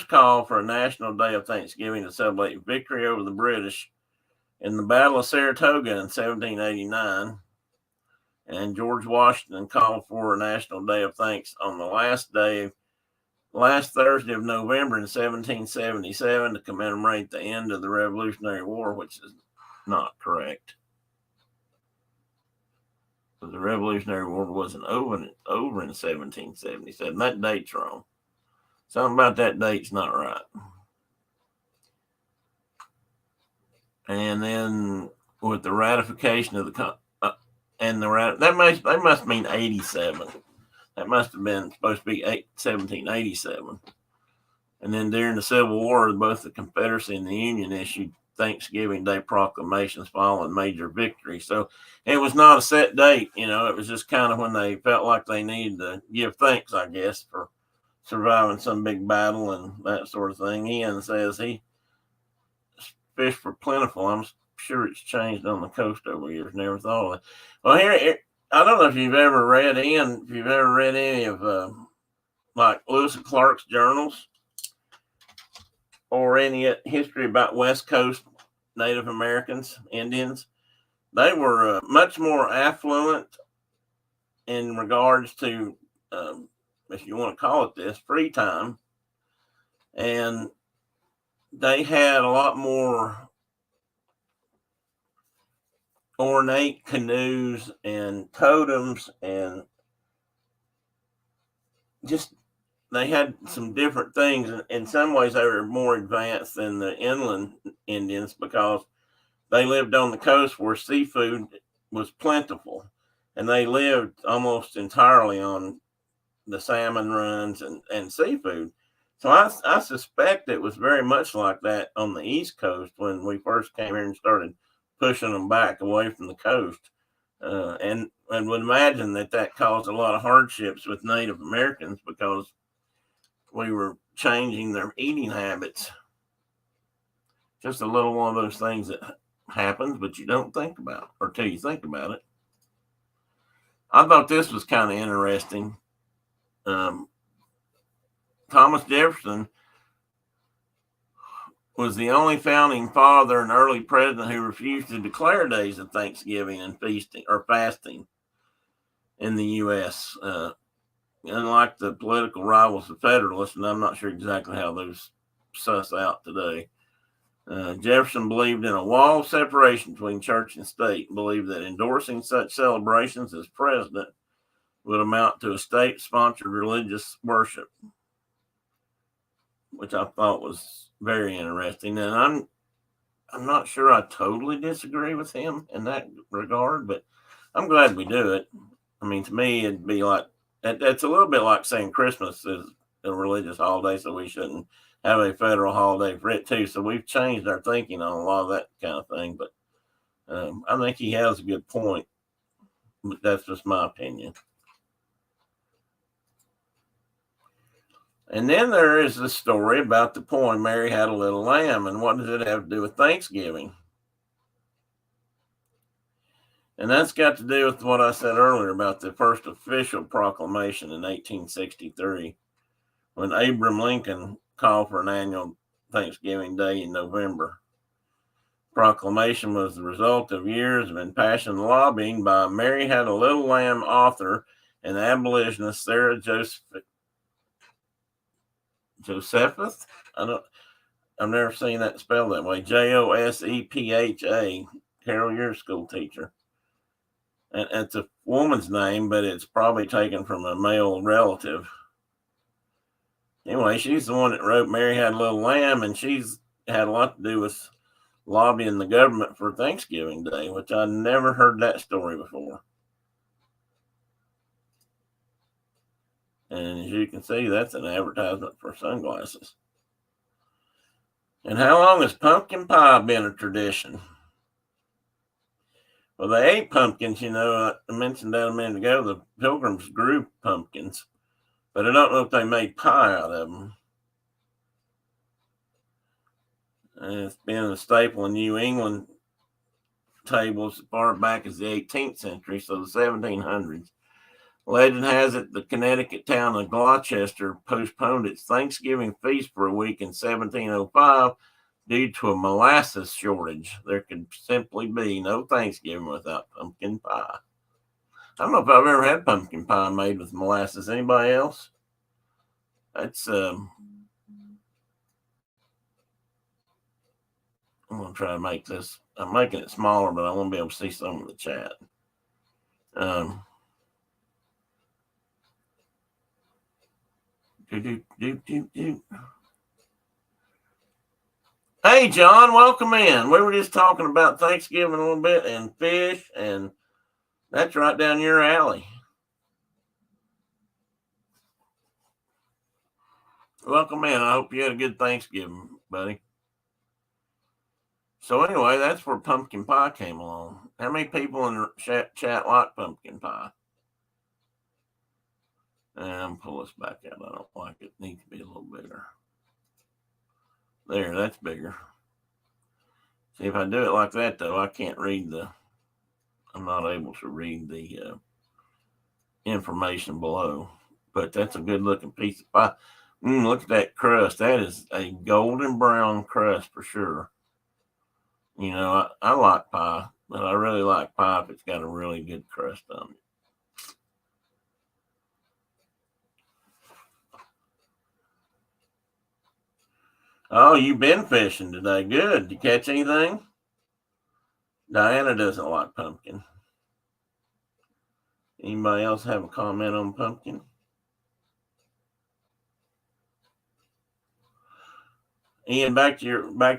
called for a national day of Thanksgiving to celebrate victory over the British in the Battle of Saratoga in 1789. And George Washington called for a national day of thanks on the last Thursday of November in 1777 to commemorate the end of the Revolutionary War, which is not correct. But the Revolutionary War wasn't over in 1777. That date's wrong. Something about that date's not right. And then with the ratification of that must mean 87. That must have been supposed to be 1787. And then during the Civil War, both the Confederacy and the Union issued Thanksgiving Day proclamations following major victory. So it was not a set date, it was just kind of when they felt like they needed to give thanks, I guess, for surviving some big battle and that sort of thing. Ian says he fished for plentiful. I'm sure it's changed on the coast over years. Never thought of it. Well, here, I don't know if you've ever read any of like Lewis and Clark's journals or any history about West Coast Native Americans, Indians. They were much more affluent in regards to, if you want to call it this, free time. And they had a lot more ornate canoes and totems, and just they had some different things. In some ways, they were more advanced than the inland Indians because they lived on the coast where seafood was plentiful, and they lived almost entirely on the salmon runs and seafood. So I suspect it was very much like that on the East Coast when we first came here and started pushing them back away from the coast. and would imagine that caused a lot of hardships with Native Americans because we were changing their eating habits. Just a little one of those things that happens, but you don't think about, or till you think about it. I thought this was kind of interesting. Thomas Jefferson was the only founding father and early president who refused to declare days of Thanksgiving and feasting or fasting in the U.S. Unlike the political rivals, the Federalists, and I'm not sure exactly how those suss out today. Jefferson believed in a wall of separation between church and state, believed that endorsing such celebrations as president would amount to a state-sponsored religious worship, which I thought was very interesting. And I'm not sure I totally disagree with him in that regard, but I'm glad we do it. I mean, to me, it'd be like it's a little bit like saying Christmas is a religious holiday, so we shouldn't have a federal holiday for it too. So we've changed our thinking on a lot of that kind of thing. But I think he has a good point. But that's just my opinion. And then there is the story about the poem Mary Had a Little Lamb, and what does it have to do with Thanksgiving? And that's got to do with what I said earlier about the first official proclamation in 1863, when Abraham Lincoln called for an annual Thanksgiving Day in November. Proclamation was the result of years of impassioned lobbying by Mary Had a Little Lamb author and abolitionist Sarah Josephus. I've never seen that spelled that way. Josepha. Carol, you're a school teacher. And it's a woman's name, but it's probably taken from a male relative. Anyway, she's the one that wrote Mary Had a Little Lamb, and she's had a lot to do with lobbying the government for Thanksgiving Day, which I never heard that story before. And as you can see, that's an advertisement for sunglasses. And how long has pumpkin pie been a tradition? Well, they ate pumpkins, I mentioned that a minute ago. The Pilgrims grew pumpkins, but I don't know if they made pie out of them. And it's been a staple in New England tables as far back as the 18th century, so the 1700s. Legend has it the Connecticut town of Gloucester postponed its Thanksgiving feast for a week in 1705 due to a molasses shortage. There could simply be no Thanksgiving without pumpkin pie. I don't know if I've ever had pumpkin pie made with molasses. Anybody else? That's I'm gonna try to make this. I'm making it smaller, but I want to be able to see some of the chat. Hey, John, welcome in. We were just talking about Thanksgiving a little bit and fish, and that's right down your alley. Welcome in. I hope you had a good Thanksgiving, buddy. So anyway, that's where pumpkin pie came along. How many people in the chat like pumpkin pie? And pull this back out. I don't like it. It needs to be a little bigger. There, that's bigger. See, if I do it like that, though, I can't read I'm not able to read the information below. But that's a good looking piece of pie. Look at that crust. That is a golden brown crust for sure. I like pie, but I really like pie if it's got a really good crust on it. Oh, you've been fishing today. Good. Did you catch anything? Diana doesn't like pumpkin. Anybody else have a comment on pumpkin? Ian, back to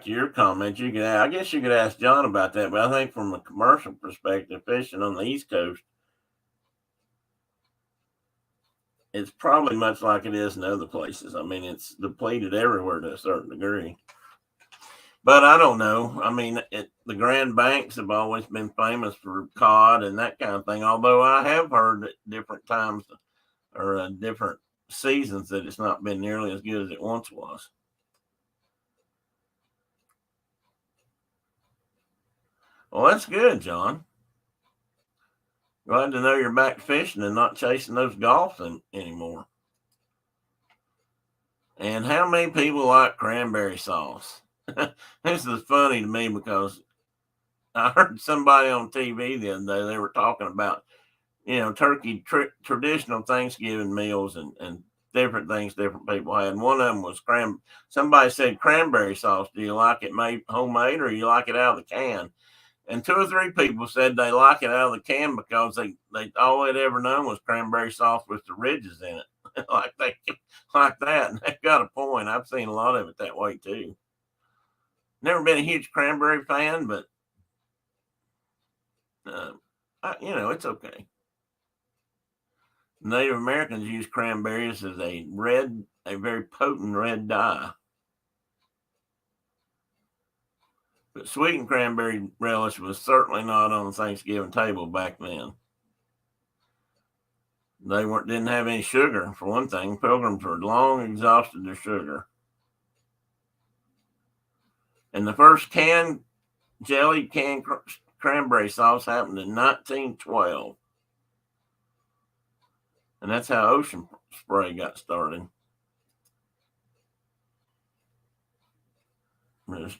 your comment. I guess you could ask John about that, but I think from a commercial perspective, fishing on the East Coast, it's probably much like it is in other places. I mean, it's depleted everywhere to a certain degree. But I don't know. I mean, the Grand Banks have always been famous for cod and that kind of thing. Although I have heard at different times or different seasons that it's not been nearly as good as it once was. Well, that's good, John. Glad to know you're back fishing and not chasing those gulls anymore. And how many people like cranberry sauce? This is funny to me because I heard somebody on TV the other day. They were talking about, turkey traditional Thanksgiving meals and different things different people had. And one of them was somebody said cranberry sauce. Do you like it made homemade or you like it out of the can? And two or three people said they like it out of the can because they all they'd ever known was cranberry sauce with the ridges in it. like that. And they've got a point. I've seen a lot of it that way too. Never been a huge cranberry fan, but it's okay. Native Americans use cranberries as a very potent red dye. But sweetened cranberry relish was certainly not on the Thanksgiving table back then. They didn't have any sugar, for one thing. Pilgrims had long exhausted their sugar. And the first jellied canned cranberry sauce happened in 1912. And that's how Ocean Spray got started.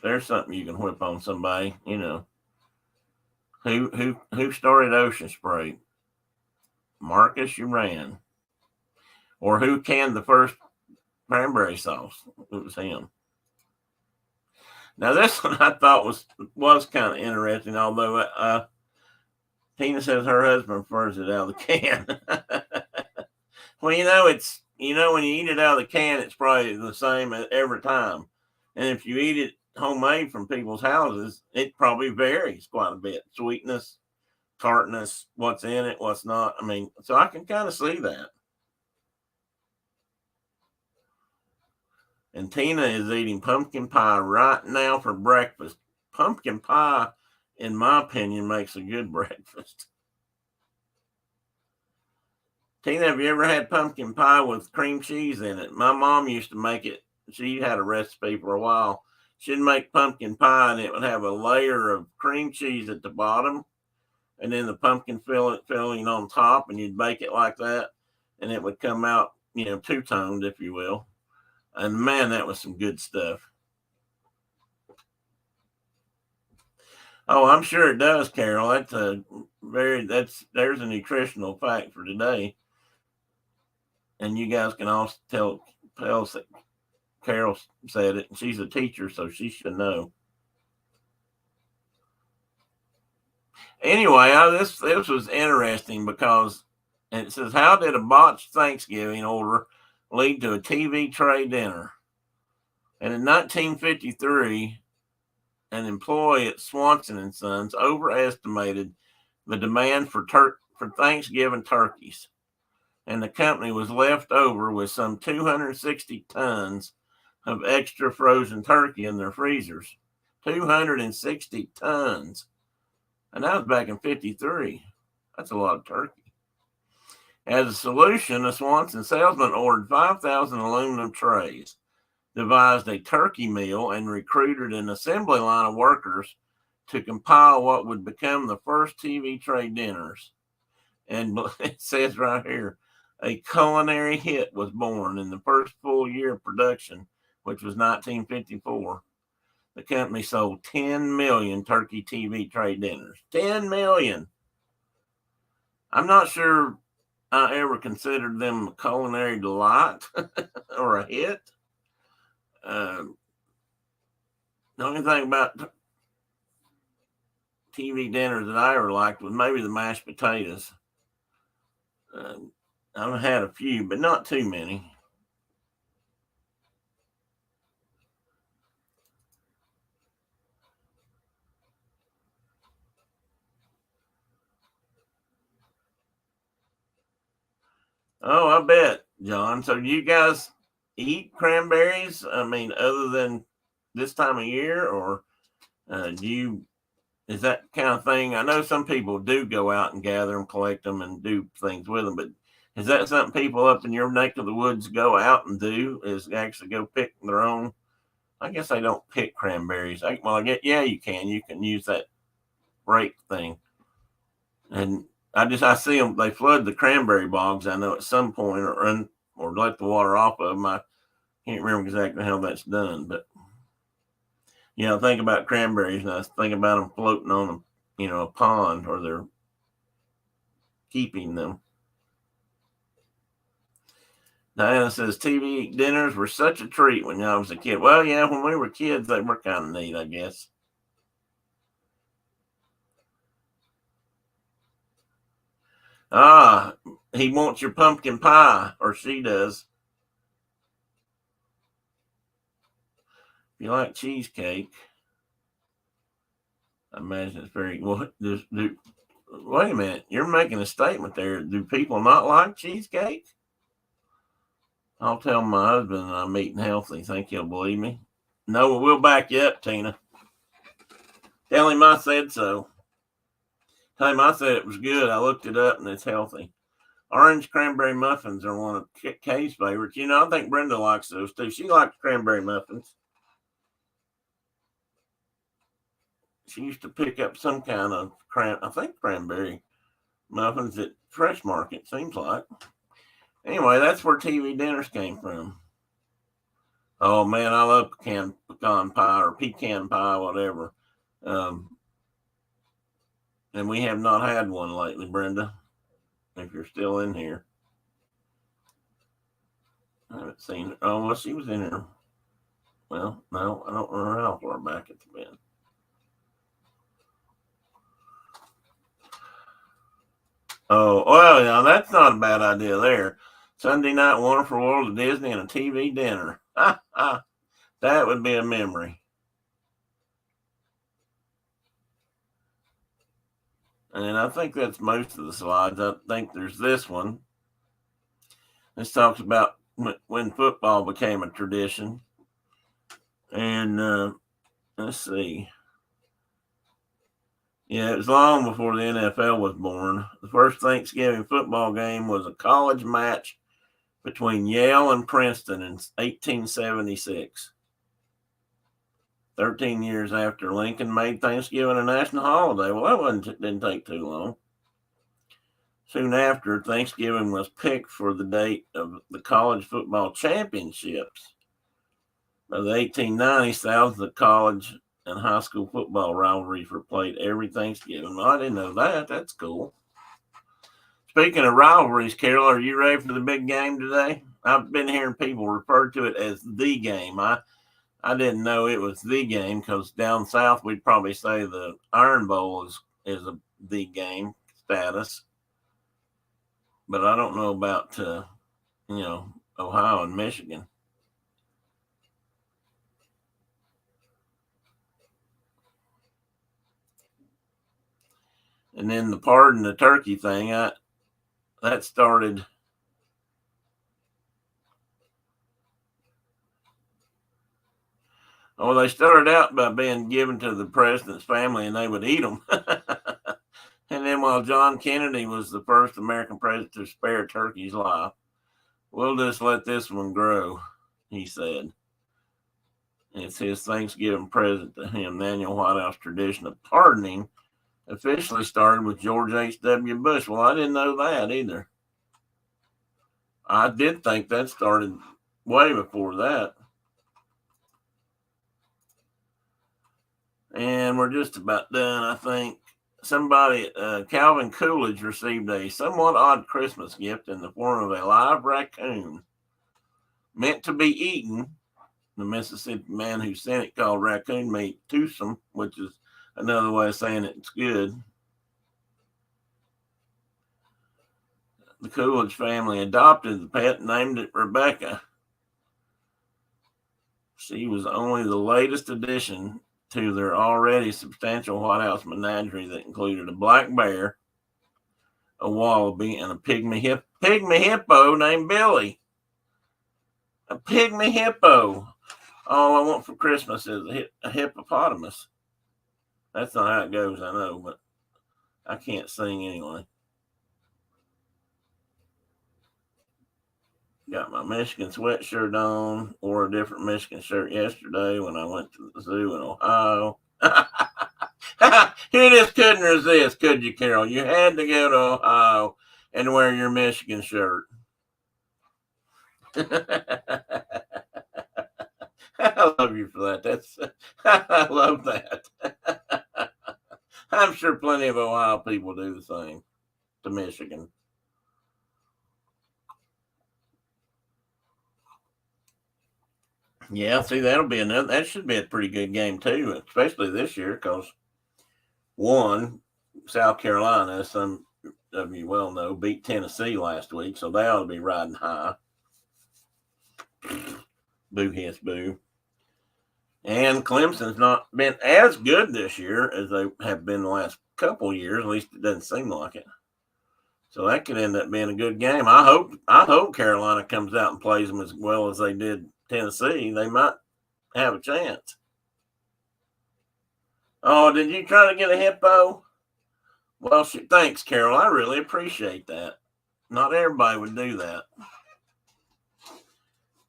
There's something you can whip on somebody, Who started Ocean Spray? Marcus Uran. Or who canned the first cranberry sauce? It was him. Now this one I thought was kind of interesting, although Tina says her husband prefers it out of the can. Well, when you eat it out of the can, it's probably the same every time. And if you eat it homemade from people's houses, it probably varies quite a bit. Sweetness, tartness, what's in it, what's not. I mean, so I can kind of see that. And Tina is eating pumpkin pie right now for breakfast. Pumpkin pie, in my opinion, makes a good breakfast. Tina, have you ever had pumpkin pie with cream cheese in it? My mom used to make it. She had a recipe for a while. She'd make pumpkin pie and it would have a layer of cream cheese at the bottom and then the pumpkin filling on top, and you'd bake it like that. And it would come out, two-toned, if you will. And man, that was some good stuff. Oh, I'm sure it does, Carol. There's a nutritional fact for today. And you guys can also tell Carol said it, and she's a teacher, so she should know. Anyway, this was interesting because it says, how did a botched Thanksgiving order lead to a TV tray dinner? And in 1953, an employee at Swanson and Sons overestimated the demand for Thanksgiving turkeys, and the company was left over with some 260 tons of extra frozen turkey in their freezers. 260 tons. And that was back in 53. That's a lot of turkey. As a solution, a Swanson salesman ordered 5,000 aluminum trays, devised a turkey meal, and recruited an assembly line of workers to compile what would become the first TV tray dinners. And it says right here, a culinary hit was born in the first full year of production, which was 1954. The company sold 10 million turkey TV tray dinners. 10 million. I'm not sure I ever considered them a culinary delight or a hit. The only thing about TV dinners that I ever liked was maybe the mashed potatoes. I've had a few, but not too many. Oh, I bet, John. So do you guys eat cranberries? I mean, other than this time of year, or is that kind of thing? I know some people do go out and gather them, collect them, and do things with them, but is that something people up in your neck of the woods go out and do? Is actually go pick their own? I guess they don't pick cranberries. Yeah, you can. You can use that rake thing, and I see them. They flood the cranberry bogs. I know at some point, or let the water off of them. I can't remember exactly how that's done, but think about cranberries, and I think about them floating on a pond, or they're keeping them. Diana says TV dinners were such a treat when I was a kid. Well, yeah, when we were kids, they were kind of neat, I guess. He wants your pumpkin pie, or she does. If you like cheesecake, I imagine it's very well. Wait a minute, you're making a statement there. Do people not like cheesecake? I'll tell my husband I'm eating healthy. Think he'll believe me? No, we'll back you up, Tina. Tell him I said so. Tell him I said it was good. I looked it up and it's healthy. Orange cranberry muffins are one of Kay's favorites. I think Brenda likes those too. She likes cranberry muffins. She used to pick up some kind of cranberry muffins at Fresh Market, seems like. Anyway, that's where TV dinners came from. Oh man, I love pecan pie or pecan pie, whatever. And we have not had one lately, Brenda. If you're still in here, I haven't seen her. Oh, well, she was in here. Well, no, I don't remember how far back it's been. Oh, well, now that's not a bad idea there. Sunday night Wonderful World of Disney and a TV dinner. That would be a memory. And I think that's most of the slides. I think there's this one. This talks about when football became a tradition. And let's see. Yeah, it was long before the NFL was born. The first Thanksgiving football game was a college match between Yale and Princeton in 1876. 13 years after Lincoln made Thanksgiving a national holiday. Well, that didn't take too long. Soon after, Thanksgiving was picked for the date of the college football championships. By the 1890s, thousands of college and high school football rivalries were played every Thanksgiving. Well, I didn't know that. That's cool. Speaking of rivalries, Carol, are you ready for the big game today? I've been hearing people refer to it as the game. I didn't know it was the game because down south we'd probably say the Iron Bowl is the game status. But I don't know about Ohio and Michigan. And then the pardon the turkey thing, that started. Oh, they started out by being given to the president's family, and they would eat them. And then while John Kennedy was the first American president to spare a turkey's life, we'll just let this one grow, he said. It's his Thanksgiving present to him. The annual White House tradition of pardoning officially started with George H.W. Bush. Well, I didn't know that either. I did think that started way before that. And we're just about done, I think. Calvin Coolidge received a somewhat odd Christmas gift in the form of a live raccoon meant to be eaten. The Mississippi man who sent it called raccoon meat toothsome, which is another way of saying it's good. The Coolidge family adopted the pet and named it Rebecca. She was only the latest addition to their already substantial White House menagerie that included a black bear, a wallaby, and a pygmy hippo named Billy. A pygmy hippo. All I want for Christmas is a hippopotamus. That's not how it goes, I know, but I can't sing anyway. Got my Michigan sweatshirt on, wore a different Michigan shirt yesterday when I went to the zoo in Ohio. You just couldn't resist, could you, Carol? You had to go to Ohio and wear your Michigan shirt. I love you for that. I love that. I'm sure plenty of Ohio people do the same to Michigan. Yeah, see, that should be a pretty good game too, especially this year because one, South Carolina, as some of you well know, beat Tennessee last week, so they ought to be riding high. Boo hiss boo. And Clemson's not been as good this year as they have been the last couple years. At least it doesn't seem like it. So that could end up being a good game. I hope Carolina comes out and plays them as well as they did Tennessee. They might have a chance. Oh, did you try to get a hippo? Well, thanks, Carol. I really appreciate that. Not everybody would do that.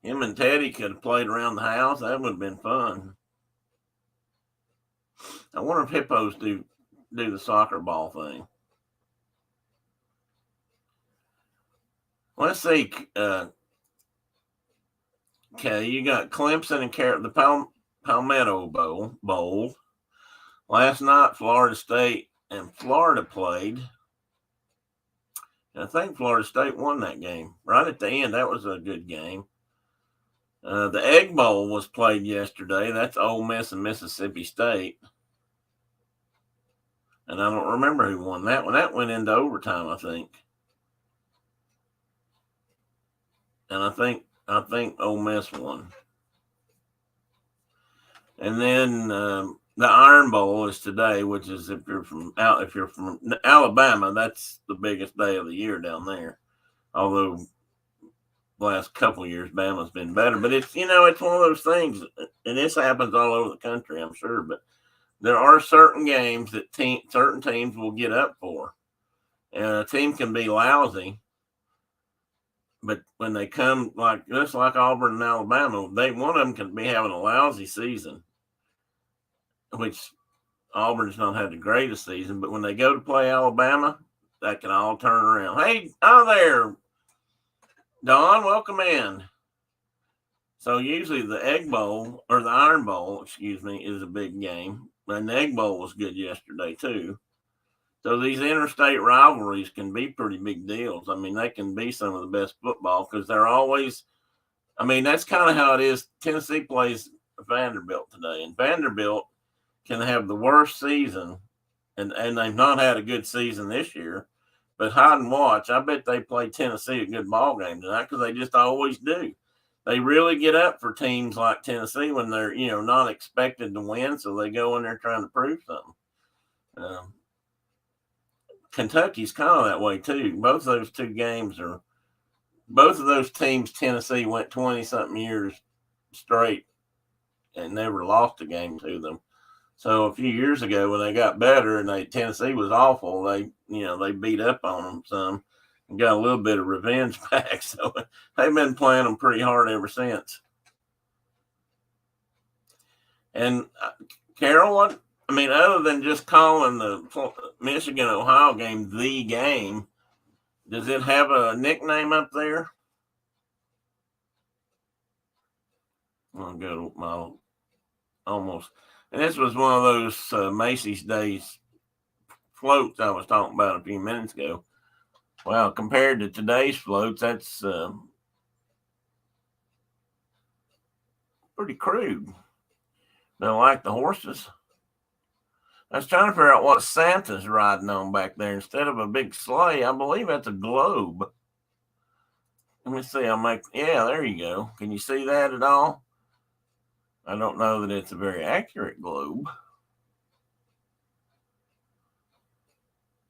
Him and Teddy could have played around the house. That would have been fun. I wonder if hippos do the soccer ball thing. Let's see. Okay, you got Clemson and the Palmetto Bowl. Last night, Florida State and Florida played. And I think Florida State won that game. Right at the end, that was a good game. The Egg Bowl was played yesterday. That's Ole Miss and Mississippi State. And I don't remember who won that one. That went into overtime, I think. And I think Ole Miss won. And then the Iron Bowl is today, which is if you're from Alabama, that's the biggest day of the year down there. Although the last couple of years, Bama's been better, but it's one of those things, and this happens all over the country, I'm sure. But there are certain games that certain teams will get up for, and a team can be lousy. But when they come just like Auburn and Alabama, one of them can be having a lousy season, which Auburn's not had the greatest season. But when they go to play Alabama, that can all turn around. Hey, there, Don, welcome in. So usually the Egg Bowl or the Iron Bowl, is a big game. And the Egg Bowl was good yesterday too. So these interstate rivalries can be pretty big deals. I mean, they can be some of the best football because they're always. I mean, that's kind of how it is. Tennessee plays Vanderbilt today, and Vanderbilt can have the worst season, and they've not had a good season this year. But hide and watch. I bet they play Tennessee a good ball game tonight because they just always do. They really get up for teams like Tennessee when they're not expected to win, so they go in there trying to prove something. Kentucky's kind of that way too. Both of those teams, Tennessee went 20-something years straight and never lost a game to them. So a few years ago when they got better and Tennessee was awful, they beat up on them some and got a little bit of revenge back. So they've been playing them pretty hard ever since. And Carol, other than just calling the Michigan-Ohio game the game, does it have a nickname up there? I'll go to my almost. And this was one of those Macy's Days floats I was talking about a few minutes ago. Well, compared to today's floats, that's pretty crude. Don't like the horses. I was trying to figure out what Santa's riding on back there. Instead of a big sleigh, I believe that's a globe. Let me see. Yeah, there you go. Can you see that at all? I don't know that it's a very accurate globe.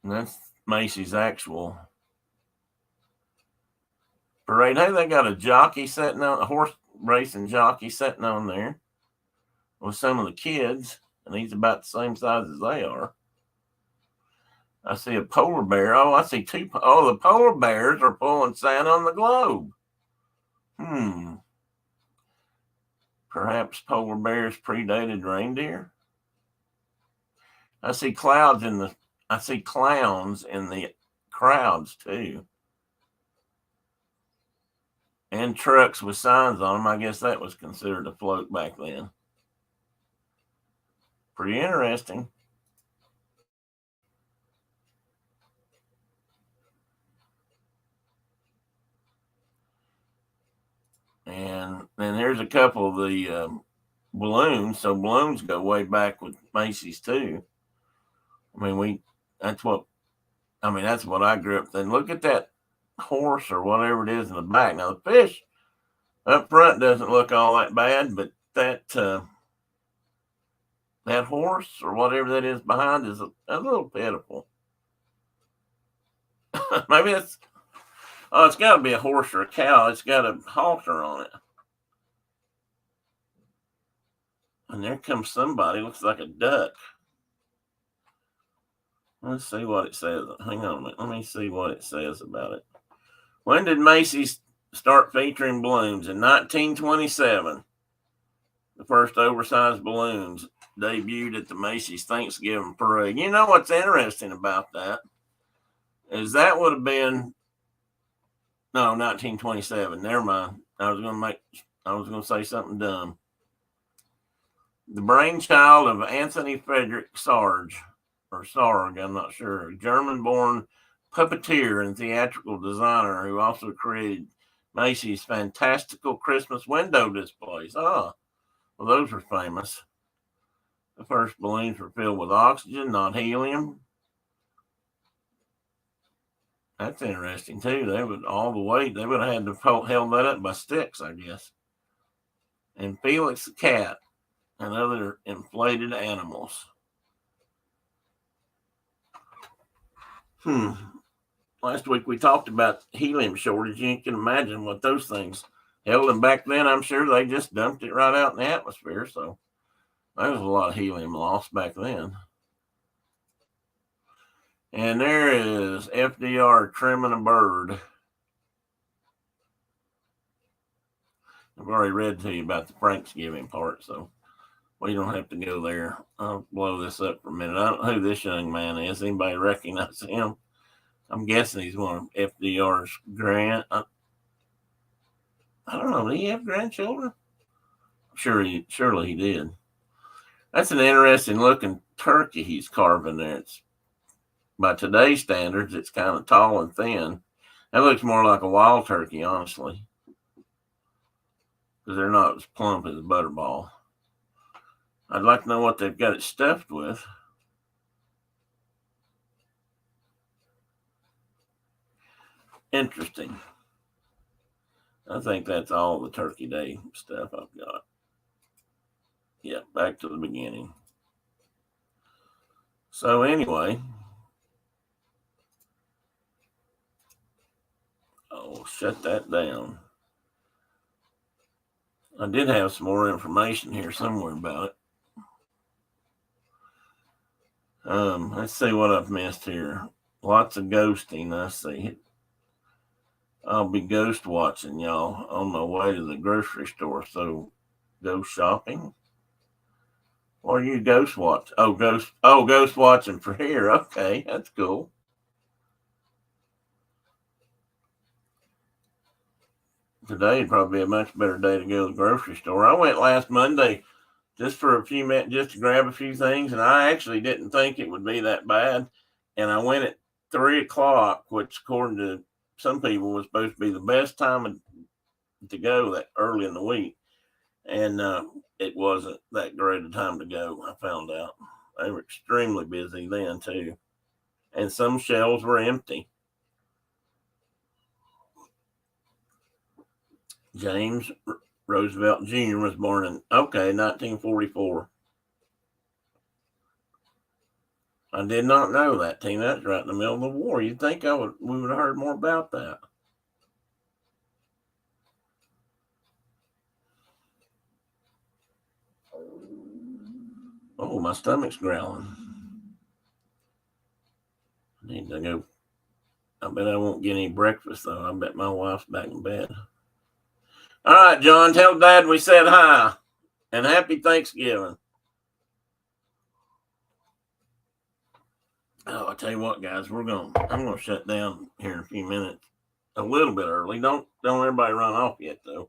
And that's Macy's actual parade. Hey, they got a jockey sitting on a horse racing jockey sitting on there with some of the kids, and he's about the same size as they are. I see a polar bear. Oh, I see two. Oh, the polar bears are pulling Santa on the globe. Perhaps polar bears predated reindeer. I see clowns in the crowds too. And trucks with signs on them. I guess that was considered a float back then. Pretty interesting. And then here's a couple of the balloons. So balloons go way back with Macy's too. I mean, that's what I grew up then. Look at that horse or whatever it is in the back. Now the fish up front doesn't look all that bad, but that horse or whatever that is behind is a little pitiful. Maybe it's got to be a horse or a cow. It's got a halter on it. And there comes somebody, looks like a duck. Let's see what it says. Hang on a minute. Let me see what it says about it. When did Macy's start featuring balloons? In 1927. The first oversized balloons debuted at the Macy's Thanksgiving Parade. You know what's interesting about that is that would have been 1927. Never mind. I was going to say something dumb. The brainchild of Anthony Frederick Sarg, I'm not sure, a German-born puppeteer and theatrical designer who also created Macy's fantastical Christmas window displays. Oh, well, those were famous. The first balloons were filled with oxygen, not helium. That's interesting too. They would have had to held that up by sticks, I guess. And Felix the cat and other inflated animals. Last week we talked about helium shortage. You can imagine what those things held. And back then, I'm sure they just dumped it right out in the atmosphere. So there was a lot of helium lost back then. And there is FDR trimming a bird. I've already read to you about the Thanksgiving part, so we don't have to go there. I'll blow this up for a minute. I don't know who this young man is. Anybody recognize him? I'm guessing he's one of FDR's I don't know. Did he have grandchildren? Surely he did. That's an interesting looking turkey he's carving there. It's, by today's standards, it's kind of tall and thin. That looks more like a wild turkey, honestly, because they're not as plump as a butterball. I'd like to know what they've got it stuffed with. Interesting. I think that's all the Turkey Day stuff I've got. Yeah, back to the beginning. So anyway, shut that down. I did have some more information here somewhere about it. Let's see what I've missed here. Lots of ghosting, I see. I'll be ghost watching y'all on my way to the grocery store. So, ghost shopping. Or you ghost watch? Ghost watching for here. Okay, that's cool. Today would probably be a much better day to go to the grocery store. I went last Monday just for a few minutes, just to grab a few things, and I actually didn't think it would be that bad. And I went at 3:00, which according to some people was supposed to be the best time to go that early in the week. And it wasn't that great a time to go, I found out. They were extremely busy then, too. And some shelves were empty. James Roosevelt Jr. was born in 1944. I did not know that, Tina. That's right in the middle of the war. You'd think we would have heard more about that. Oh, my stomach's growling. I need to go. I bet I won't get any breakfast, though. I bet my wife's back in bed. All right, John, tell Dad we said hi. And happy Thanksgiving. Oh, I tell you what, guys, I'm gonna shut down here in a few minutes. A little bit early. Don't everybody run off yet, though.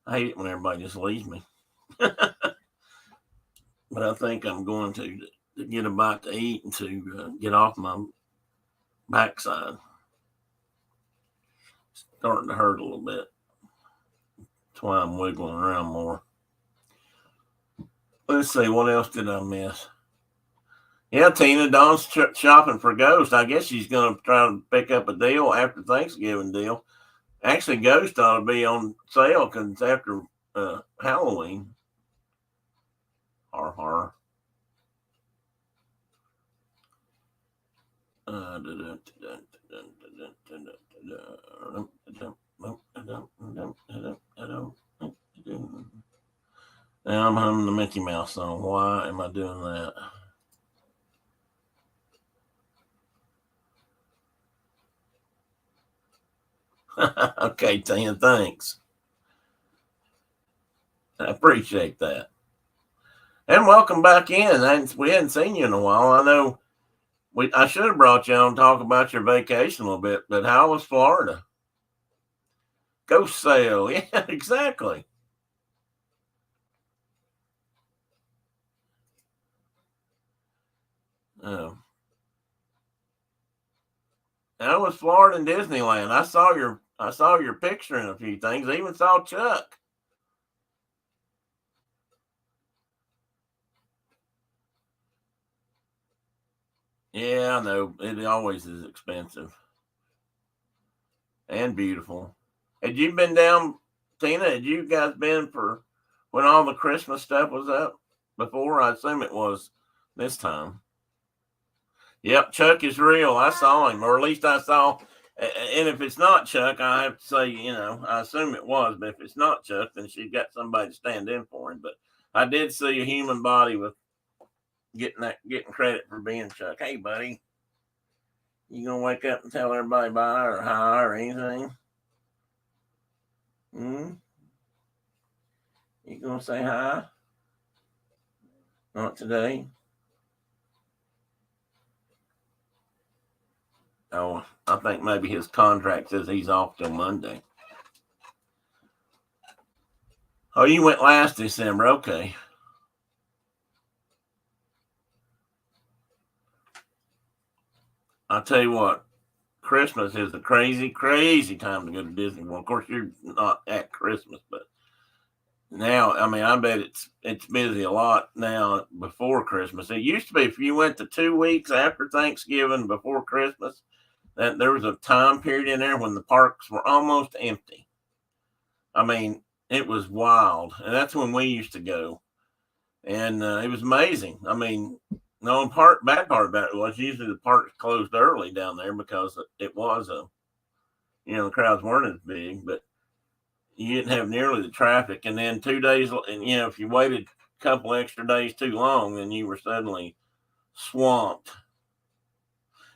I hate it when everybody just leaves me. But I think I'm going to get a bite to eat and to get off my backside. It's starting to hurt a little bit. That's why I'm wiggling around more. Let's see, what else did I miss? Yeah, Tina, Dawn's shopping for Ghost. I guess she's going to try to pick up a deal after Thanksgiving deal. Actually, Ghost ought to be on sale because it's after Halloween. Har. Now I'm humming the Mickey Mouse song. Why am I doing that? Okay, Tina, thanks. I appreciate that. And welcome back in. We hadn't seen you in a while. I know I should have brought you on to talk about your vacation a little bit, but how was Florida? Ghost sale. Yeah, exactly. Oh. That was Florida and Disneyland. I saw your picture in a few things. I even saw Chuck. Yeah, I know. It always is expensive. And beautiful. Had you been down, Tina? Had you guys been for when all the Christmas stuff was up before? I assume it was this time. Yep, Chuck is real. I saw him, or at least I saw. And if it's not Chuck, I have to say, I assume it was. But if it's not Chuck, then she's got somebody to stand in for him. But I did see a human body with getting credit for being Chuck. Hey, buddy, you gonna wake up and tell everybody bye or hi or anything? Hmm? You gonna say hi? Not today. Oh, I think maybe his contract says he's off till Monday. Oh, you went last December. Okay. I'll tell you what, Christmas is a crazy, crazy time to go to Disney World. Of course, you're not at Christmas, but now, I mean, I bet it's busy a lot now before Christmas. It used to be if you went the 2 weeks after Thanksgiving before Christmas, that there was a time period in there when the parks were almost empty. I mean, it was wild, and that's when we used to go, and it was amazing. I mean, the only bad part about it was usually the parks closed early down there because it was the crowds weren't as big, but you didn't have nearly the traffic. And then 2 days, and if you waited a couple extra days too long, then you were suddenly swamped.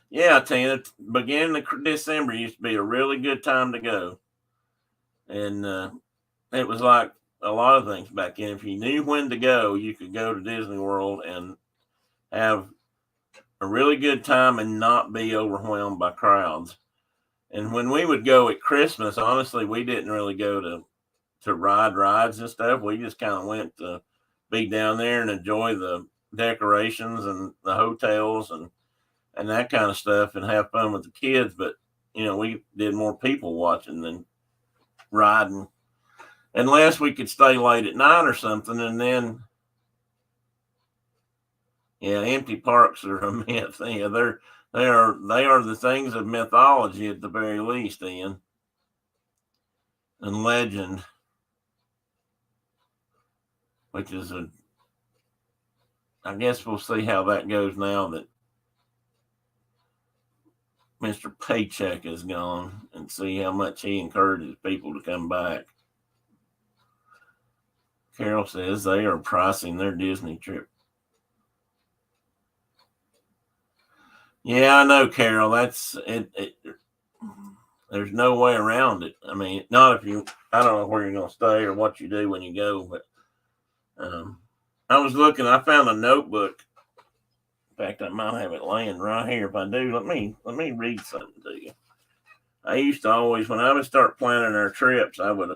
Yeah, Tina, beginning of December used to be a really good time to go, and it was like a lot of things back then. If you knew when to go, you could go to Disney World and have a really good time and not be overwhelmed by crowds. And when we would go at Christmas, honestly, we didn't really go to ride rides and stuff. We just kind of went to be down there and enjoy the decorations and the hotels and that kind of stuff and have fun with the kids. But we did more people watching than riding, unless we could stay late at night or something. And then, yeah, empty parks are a myth. Yeah, they are the things of mythology at the very least, Ian, and legend, which is I guess we'll see how that goes now that Mr. Paycheck is gone and see how much he encourages people to come back. Carol says they are pricing their Disney trip. Yeah, I know, Carol. That's it. There's no way around it. I mean, not if you. I don't know where you're going to stay or what you do when you go, but I was looking. I found a notebook. In fact, I might have it laying right here. If I do, let me read something to you. I used to always, when I would start planning our trips, I would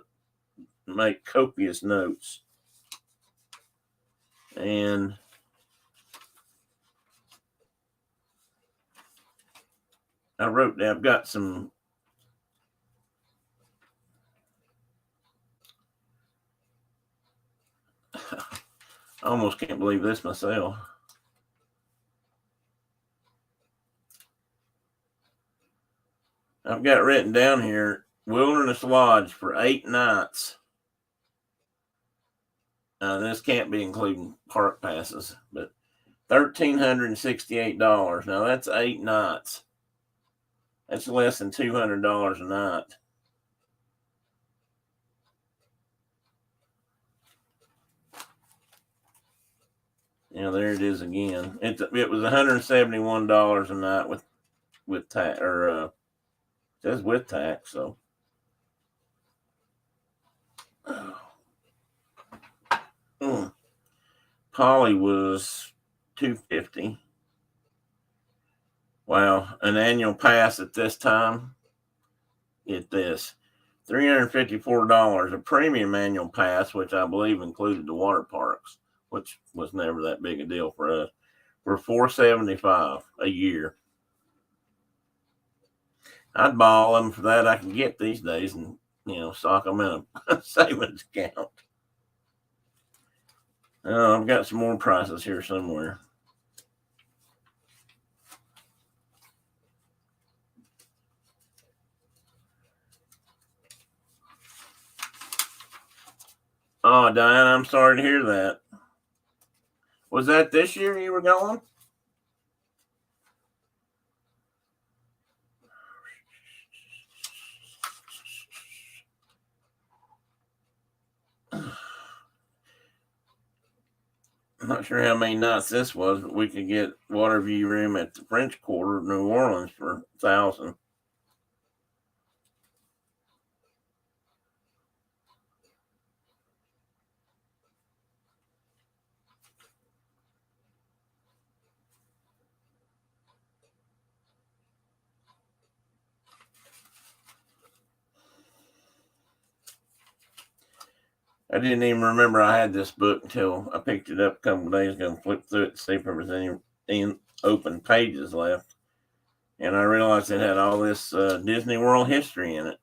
make copious notes, and I wrote down. I've got some. I almost can't believe this myself. I've got written down here Wilderness Lodge for 8 nights. This can't be including park passes, but $1,368. Now that's 8 nights. That's less than $200 a night. Yeah, there it is again. It was $171 a night with tax, or it says with tax. So, Polly was $250. Wow, an annual pass at this time. Get this, $354. A premium annual pass, which I believe included the water parks, which was never that big a deal for us, for $475 a year. I'd buy all of them for that I can get these days, and sock them in a savings account. I've got some more prices here somewhere. Oh, Diane, I'm sorry to hear that. Was that this year you were going? I'm not sure how many nights this was, but we could get Waterview room at the French Quarter of New Orleans for $1,000. I didn't even remember I had this book until I picked it up a couple of days ago and flipped through it to see if there was any open pages left. And I realized it had all this Disney World history in it.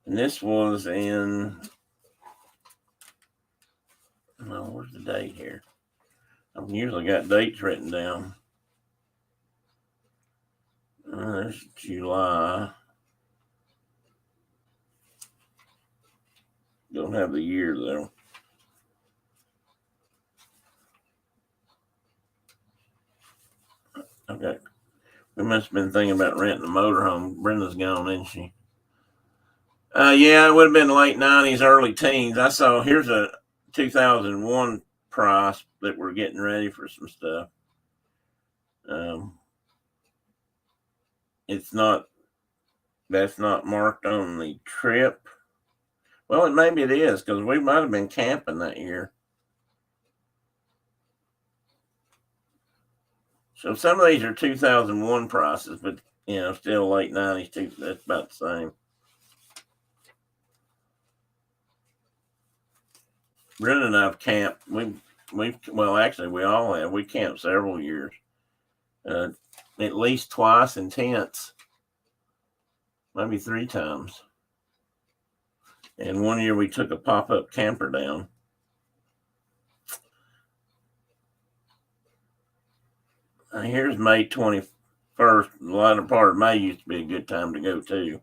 And this was in, where's the date here? I've usually got dates written down. There's July. Don't have the year though. Okay. We must have been thinking about renting a motorhome. Brenda's gone, isn't she? Yeah, it would have been late 90s, early teens. I saw here's a 2001 price that we're getting ready for some stuff. That's not marked on the trip. Well, maybe it is because we might have been camping that year. So some of these are 2001 prices, but still late 90s too. That's about the same. Brenda and I've camped. Actually, we all have. We camped several years, at least twice in tents, maybe 3 times. And one year we took a pop-up camper down. Here's May 21st. The latter part of May used to be a good time to go too.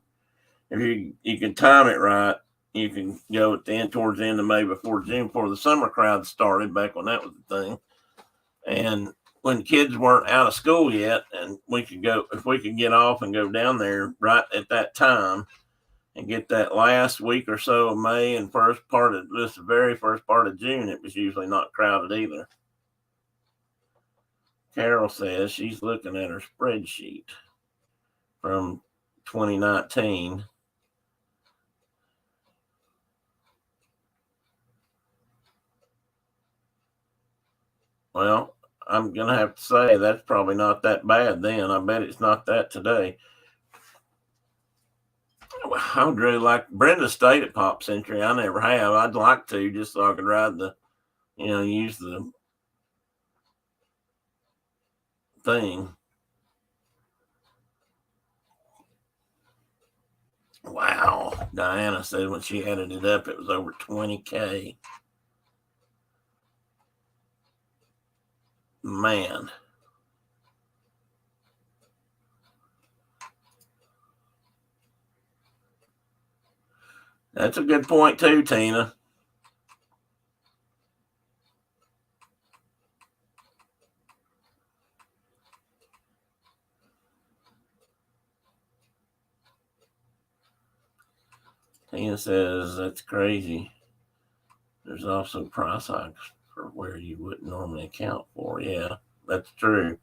If you can time it right, you can go towards the end of May before June, before the summer crowd started, back when that was the thing. And when kids weren't out of school yet, and we could go, if we could get off and go down there right at that time and get that last week or so of May and first part of this very first part of June, it was usually not crowded either. Carol says she's looking at her spreadsheet from 2019. Well, I'm going to have to say that's probably not that bad then. I bet it's not that today. I would really like Brenda stayed at Pop Century. I never have. I'd like to just so I could ride the, use the thing. Wow. Diana said when she added it up, it was over 20K. Man. That's a good point too, Tina. Tina says that's crazy. There's also price hikes for where you wouldn't normally account for. Yeah, that's true.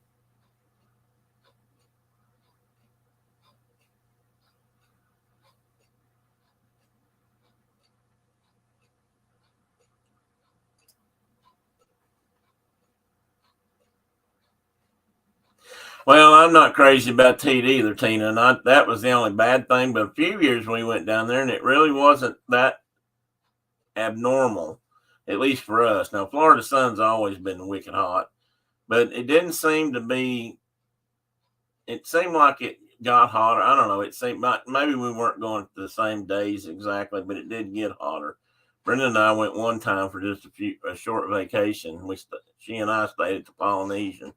Well, I'm not crazy about teat either, Tina. And that was the only bad thing. But a few years we went down there, and it really wasn't that abnormal, at least for us. Now, Florida sun's always been wicked hot, but it didn't seem to be. It seemed like it got hotter. I don't know. It seemed like maybe we weren't going the same days exactly, but it did get hotter. Brenda and I went one time for just a short vacation. She and I stayed at the Polynesian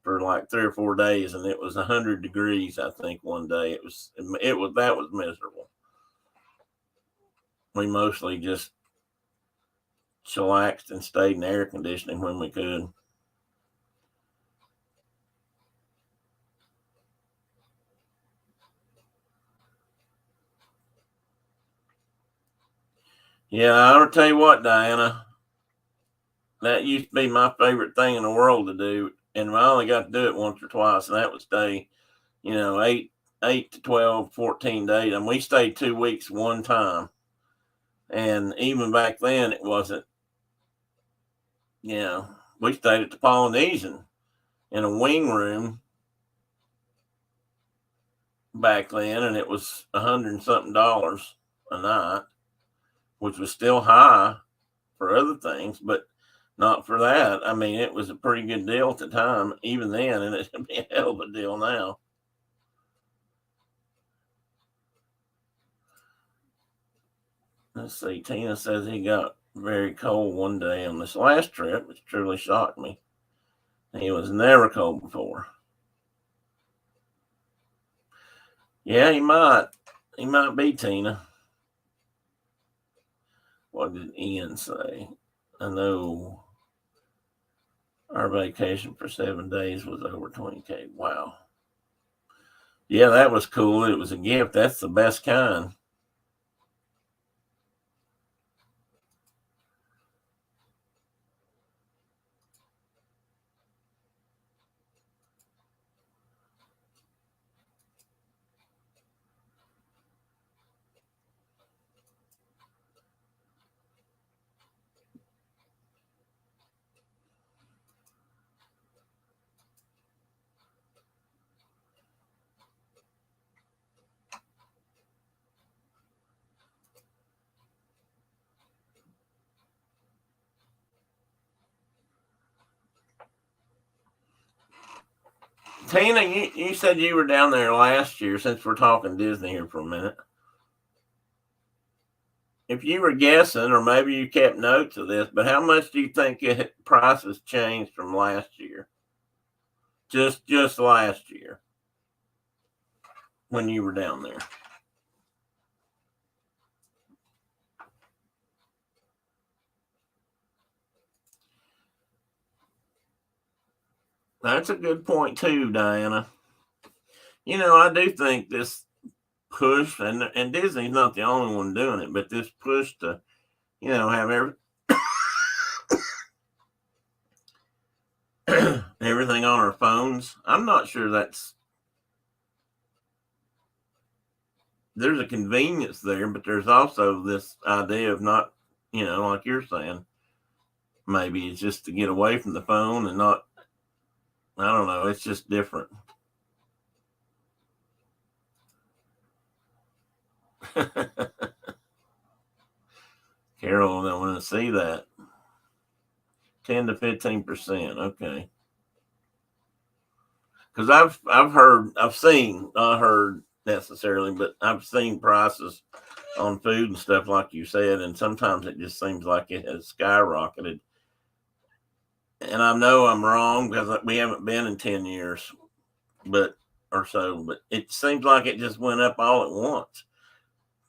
for like 3 or 4 days, and it was 100 degrees. I think one day that was miserable. We mostly just chillaxed and stayed in air conditioning when we could. Yeah, I'll tell you what, Diana, that used to be my favorite thing in the world to do, and I only got to do it once or twice, and that was stay, 8 to 12, 14 days, and we stayed 2 weeks one time, and even back then it wasn't, we stayed at the Polynesian in a wing room back then, and it was $100 and something a night, which was still high for other things, but not for that. I mean, it was a pretty good deal at the time, even then, and it'd be a hell of a deal now. Let's see. Tina says he got very cold one day on this last trip, which truly shocked me. He was never cold before. Yeah, he might. He might be, Tina. What did Ian say? I know our vacation for 7 days was over 20K. Wow. Yeah, that was cool. It was a gift. That's the best kind. Tina, you said you were down there last year, since we're talking Disney here for a minute. If you were guessing, or maybe you kept notes of this, but how much do you think prices changed from last year? Just last year when you were down there. That's a good point too, Diana. I do think this push, and Disney's not the only one doing it, but this push to, have everything on our phones. I'm not sure there's a convenience there, but there's also this idea of not, like you're saying, maybe it's just to get away from the phone and not, I don't know, it's just different. Carol don't want to see that. 10 to 15%. Okay. Because I've seen, not heard necessarily, but I've seen prices on food and stuff, like you said, and sometimes it just seems like it has skyrocketed. And I know I'm wrong because we haven't been in 10 years, but it seems like it just went up all at once.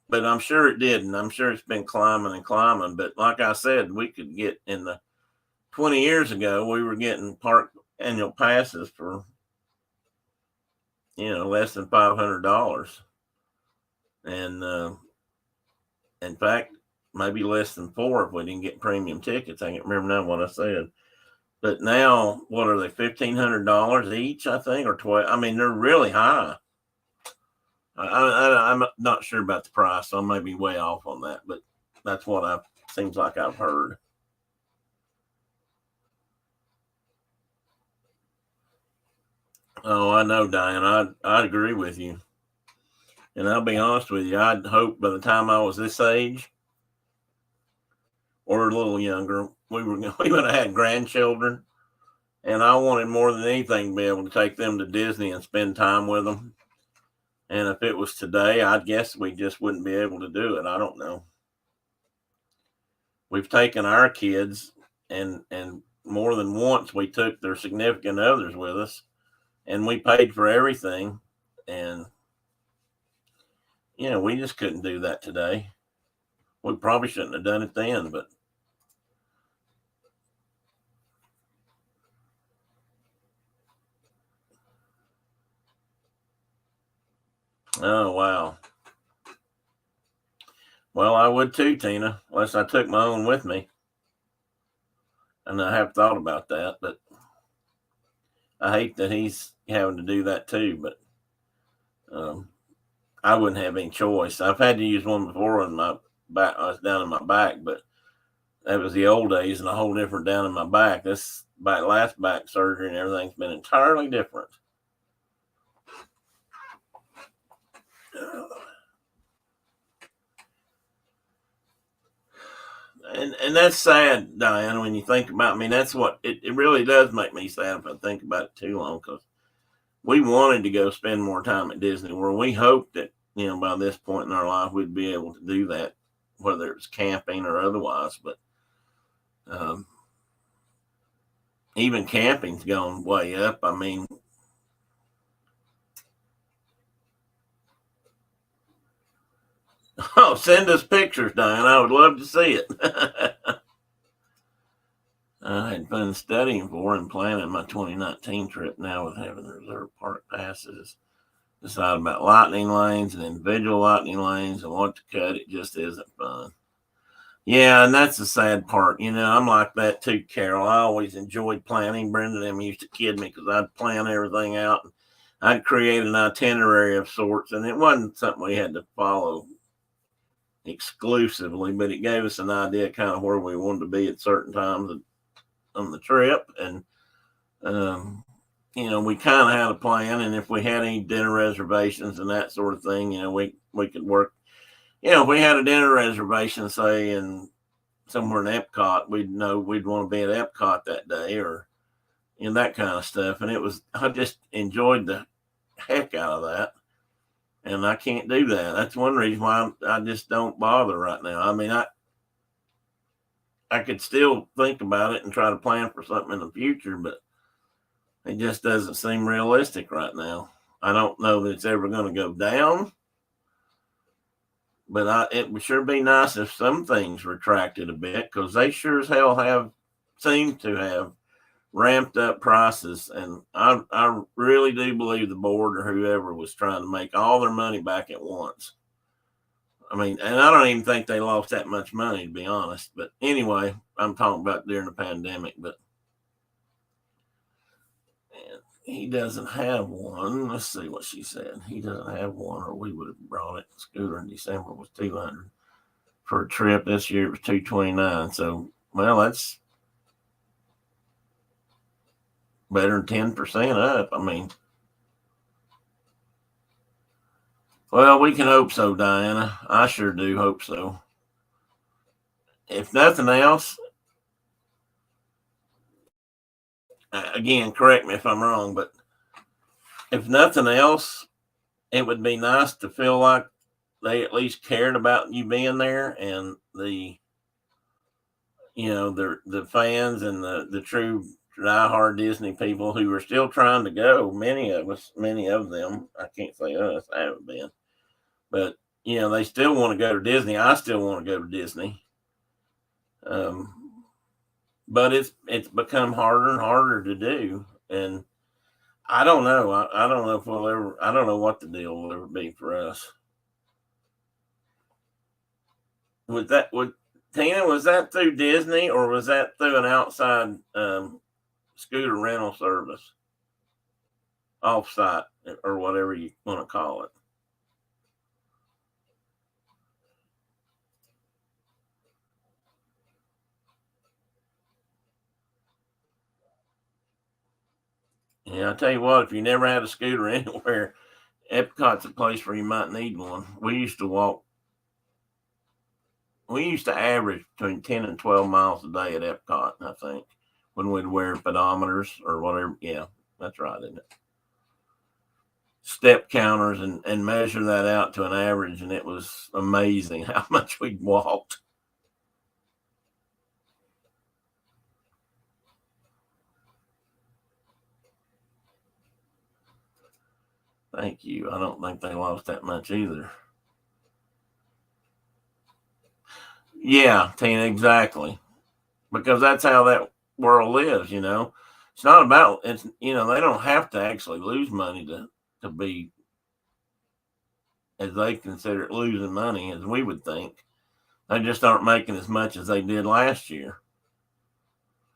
But I'm sure it didn't. I'm sure it's been climbing and climbing. But like I said, we could get in the 20 years ago, we were getting park annual passes for, less than $500. And in fact, maybe less than 4 if we didn't get premium tickets. I can't remember now what I said. But now, what are they, $1,500 each, I think, or 12? I mean, they're really high. I'm not sure about the price, so I may be way off on that, but that's what seems like I've heard. Oh, I know, Diane. I agree with you. And I'll be honest with you, I'd hope by the time I was this age or a little younger, we would have had grandchildren. And I wanted more than anything to be able to take them to Disney and spend time with them. And if it was today, I'd guess we just wouldn't be able to do it. I don't know. We've taken our kids, and more than once we took their significant others with us, and we paid for everything. And we just couldn't do that today. We probably shouldn't have done it then, but oh, wow. Well, I would too, Tina, unless I took my own with me. And I have thought about that, but I hate that he's having to do that too. But I wouldn't have any choice. I've had to use one before in my back. I was down in my back, but that was the old days and a whole different down in my back. This last back surgery and everything's been entirely different. And that's sad, Diana, when you think about it. I mean, that's what it really does make me sad if I think about it too long, because we wanted to go spend more time at Disney World. We hoped that, by this point in our life, we'd be able to do that, whether it's camping or otherwise. But even camping's gone way up. I mean, oh, send us pictures, Diane. I would love to see it. I had fun studying for and planning my 2019 trip now with having the reserve park passes. Decide about lightning lanes and individual lightning lanes and what to cut. It just isn't fun. Yeah, and that's the sad part. I'm like that too, Carol. I always enjoyed planning. Brenda and them used to kid me because I'd plan everything out. I'd create an itinerary of sorts, and it wasn't something we had to follow exclusively, but it gave us an idea kind of where we wanted to be at certain times on the trip. And we kind of had a plan, and if we had any dinner reservations and that sort of thing, we could work. If we had a dinner reservation, say, in somewhere in Epcot, we'd know we'd want to be at Epcot that day, or that kind of stuff. And I just enjoyed the heck out of that. And I can't do that. That's one reason why I just don't bother right now. I mean, I could still think about it and try to plan for something in the future, but it just doesn't seem realistic right now. I don't know that it's ever going to go down, but it would sure be nice if some things retracted a bit, because they sure as hell seem to have ramped up prices, and I really do believe the board or whoever was trying to make all their money back at once. I mean, and I don't even think they lost that much money, to be honest. But anyway, I'm talking about during the pandemic. But he doesn't have one. Let's see what she said. He doesn't have one, or we would have brought it. Scooter in December was $200 for a trip. This year it was $229. So, well, that's better than 10% up. I mean, well, we can hope so, Diana. I sure do hope so. If nothing else, again, correct me if I'm wrong, but if nothing else, it would be nice to feel like they at least cared about you being there, and the the fans and the true diehard Disney people who are still trying to go. Many of them. I can't say us. I haven't been, but they still want to go to Disney. I still want to go to Disney. But it's become harder and harder to do, and I don't know. I don't know if we'll ever. I don't know what the deal will ever be for us. With Tina, was that through Disney or was that through an outside scooter rental service, offsite or whatever you want to call it? Yeah, I tell you what, if you never had a scooter anywhere, Epcot's a place where you might need one. We used to average between 10 and 12 miles a day at Epcot, I think, when we'd wear pedometers or whatever. Yeah, that's right, isn't it? Step counters and measure that out to an average, and it was amazing how much we walked. Thank you. I don't think they lost that much either. Yeah, Tina, exactly. Because that's how that world lives, It's not about it's they don't have to actually lose money to be, as they consider it, losing money as we would think. They just aren't making as much as they did last year.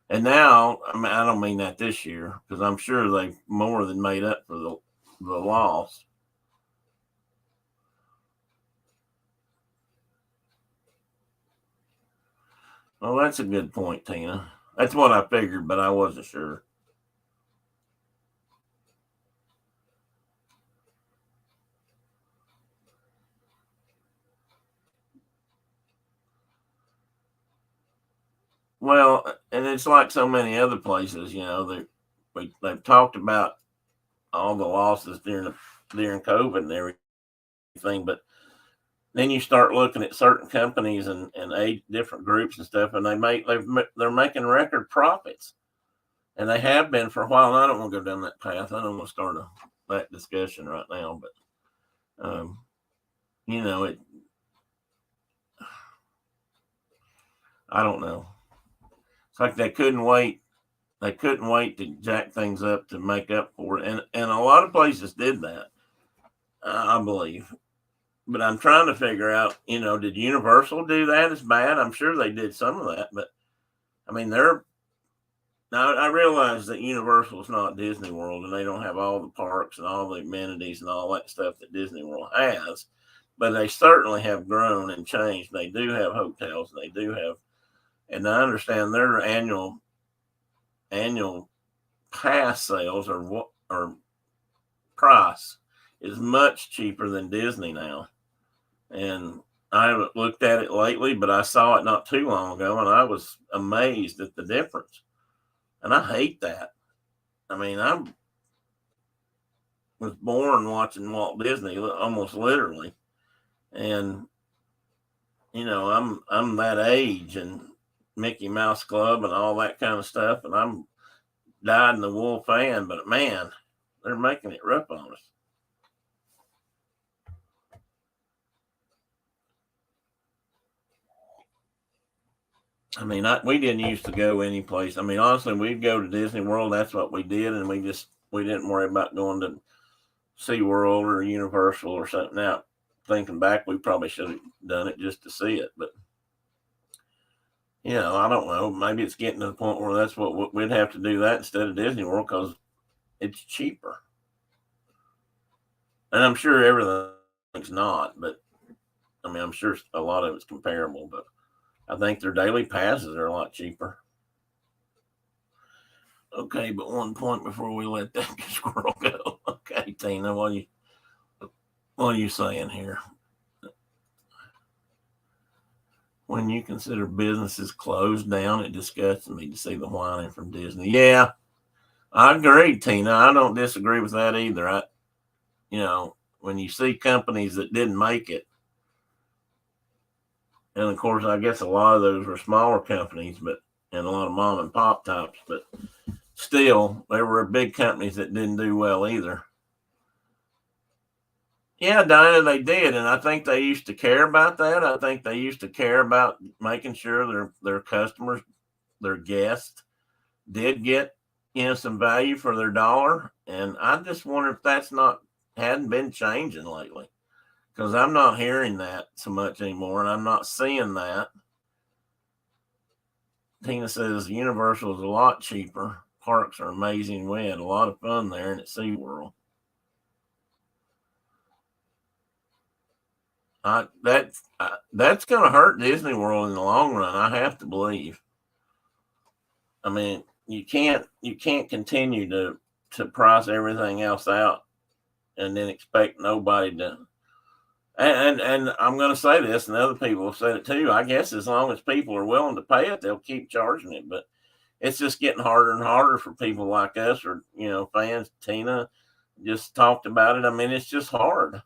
And now, I mean, I don't mean that this year, because I'm sure they've more than made up for the loss. Well, that's a good point, Tina. That's what I figured, but I wasn't sure. Well, and it's like so many other places, they've talked about all the losses during COVID and everything, but then you start looking at certain companies and eight different groups and stuff, and they're making record profits, and they have been for a while. And I don't want to go down that path. I don't want to start that discussion right now, but it. I don't know. It's like they couldn't wait. They couldn't wait to jack things up to make up for it, and a lot of places did that. I believe. But I'm trying to figure out, did Universal do that as bad? I'm sure they did some of that, but I mean, now I realize that Universal is not Disney World, and they don't have all the parks and all the amenities and all that stuff that Disney World has, but they certainly have grown and changed. They do have hotels, and they do have, and I understand their annual pass sales or price is much cheaper than Disney now. And I haven't looked at it lately, but I saw it not too long ago, and I was amazed at the difference. And I hate that. I mean, I was born watching Walt Disney, almost literally, and I'm that age, and Mickey Mouse Club and all that kind of stuff, and I'm dyed in the wool fan. But man, they're making it rough on us. I mean, we didn't used to go any place. I mean, honestly, we'd go to Disney World. That's what we did, and we didn't worry about going to SeaWorld or Universal or something. Now, thinking back, we probably should have done it just to see it, but I don't know. Maybe it's getting to the point where that's what we'd have to do that instead of Disney World because it's cheaper. And I'm sure everything's not, but I mean, I'm sure a lot of it's comparable, but I think their daily passes are a lot cheaper. Okay, but one point before we let that squirrel go. Okay, Tina, what are you saying here? When you consider businesses closed down, it disgusts me to see the whining from Disney. Yeah, I agree, Tina. I don't disagree with that either. When you see companies that didn't make it, and of course, I guess a lot of those were smaller companies, and a lot of mom and pop types, but still, there were big companies that didn't do well either. Yeah, Dinah, they did, and I think they used to care about that. I think they used to care about making sure their customers, their guests, did get some value for their dollar. And I just wonder if that's not hadn't been changing lately, because I'm not hearing that so much anymore, and I'm not seeing that. Tina says Universal is a lot cheaper. Parks are amazing. We had a lot of fun there and at SeaWorld. That's going to hurt Disney World in the long run. I have to believe. I mean, you can't continue to price everything else out and then expect nobody to. And I'm going to say this, and other people have said it too. I guess as long as people are willing to pay it, they'll keep charging it. But it's just getting harder and harder for people like us or fans. Tina just talked about it. I mean, it's just hard.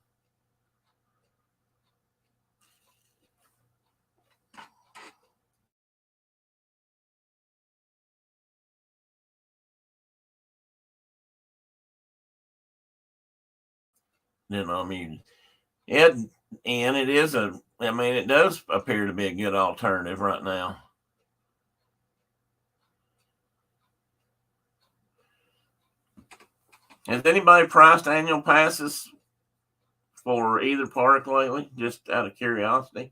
I mean, and it is it does appear to be a good alternative right now. Has anybody priced annual passes for either park lately? Just out of curiosity.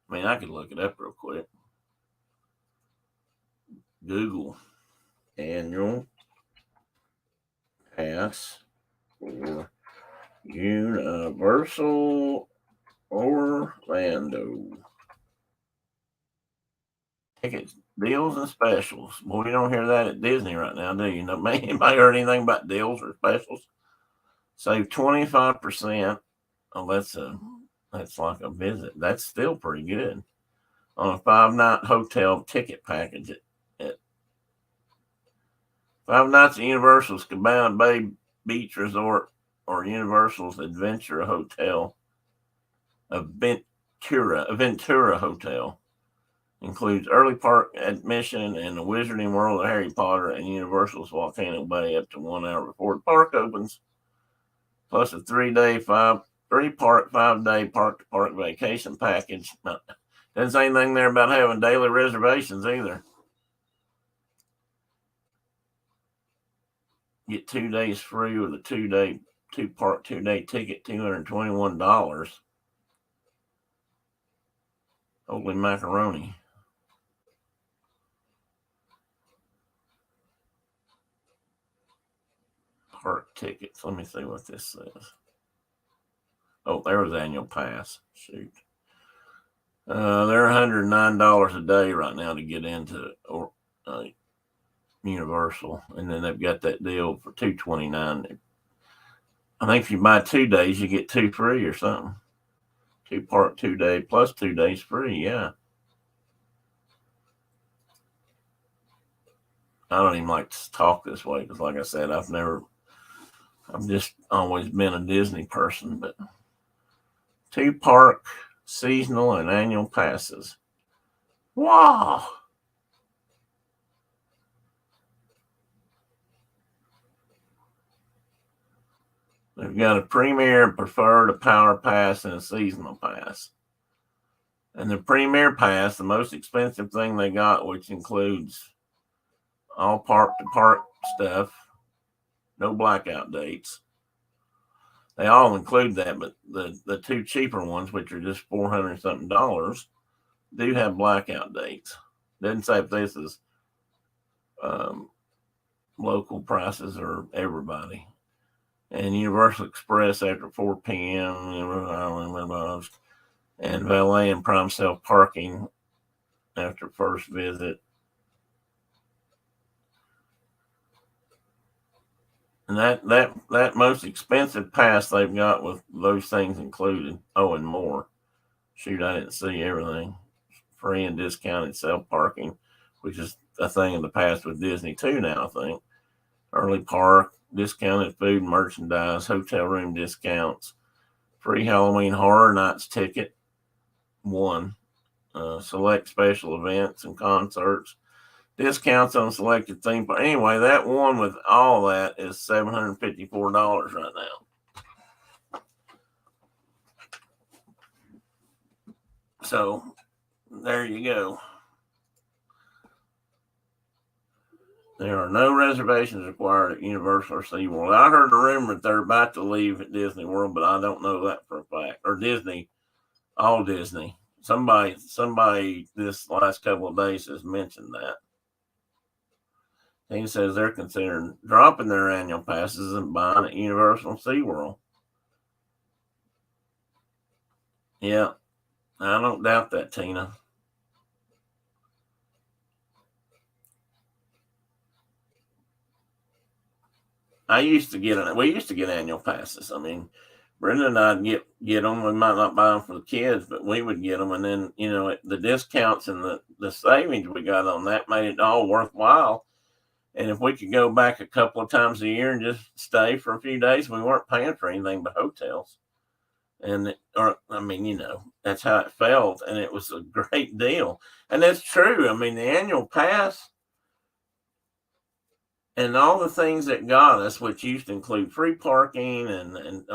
I mean, I could look it up real quick. Google annual pass for Universal Orlando. Tickets, deals, and specials. Boy, you don't hear that at Disney right now, do you? Anybody heard anything about deals or specials? Save 25%. Oh, that's like a visit. That's still pretty good on a 5-night hotel ticket package at 5 nights at Universal's Cabana Bay Beach Resort or Universal's Adventure Hotel, Aventura Hotel. Includes early park admission and the Wizarding World of Harry Potter and Universal's Volcano Bay up to 1 hour before the park opens, plus a 3-day, 5-day park to park vacation package. Doesn't say anything there about having daily reservations either. Get 2 days free with a 2-day, 2-day ticket, $221. Holy macaroni. Park tickets. Let me see what this says. Oh, there was annual pass. Shoot. They're $109 a day right now to get into Universal, and then they've got that deal for $229. I think if you buy 2 days, you get 2 free or something. 2-part 2-day plus 2 days free. Yeah. I don't even like to talk this way because, like I said, I've just always been a Disney person, but 2-park seasonal and annual passes. Wow. They've got a premier, preferred, a power pass, and a seasonal pass. And the Premier Pass, the most expensive thing they got, which includes all park to park stuff, no blackout dates. They all include that, but the two cheaper ones, which are just $400 something, do have blackout dates. Doesn't say if this is local prices or everybody. And Universal Express after 4 p.m. and valet and prime self parking after first visit. And that most expensive pass they've got with those things included. Oh, and more. Shoot, I didn't see everything. Free and discounted self parking, which is a thing in the past with Disney too now, I think. Early park, discounted food, merchandise, hotel room discounts, free Halloween Horror Nights ticket, one. Select special events and concerts, discounts on selected theme parks. Anyway, that one with all that is $754 right now. So there you go. There are no reservations required at Universal or SeaWorld. I heard a rumor that they're about to leave at Disney World, but I don't know that for a fact. Or Disney, all Disney. Somebody this last couple of days has mentioned that. He says they're considering dropping their annual passes and buying at Universal and SeaWorld. Yeah, I don't doubt that, Tina. We used to get annual passes. I mean, Brenda and I'd get them. We might not buy them for the kids, but we would get them. And then, the discounts and the savings we got on that made it all worthwhile. And if we could go back a couple of times a year and just stay for a few days, we weren't paying for anything but hotels. And, that's how it felt. And it was a great deal. And that's true. I mean, the annual pass and all the things that got us, which used to include free parking and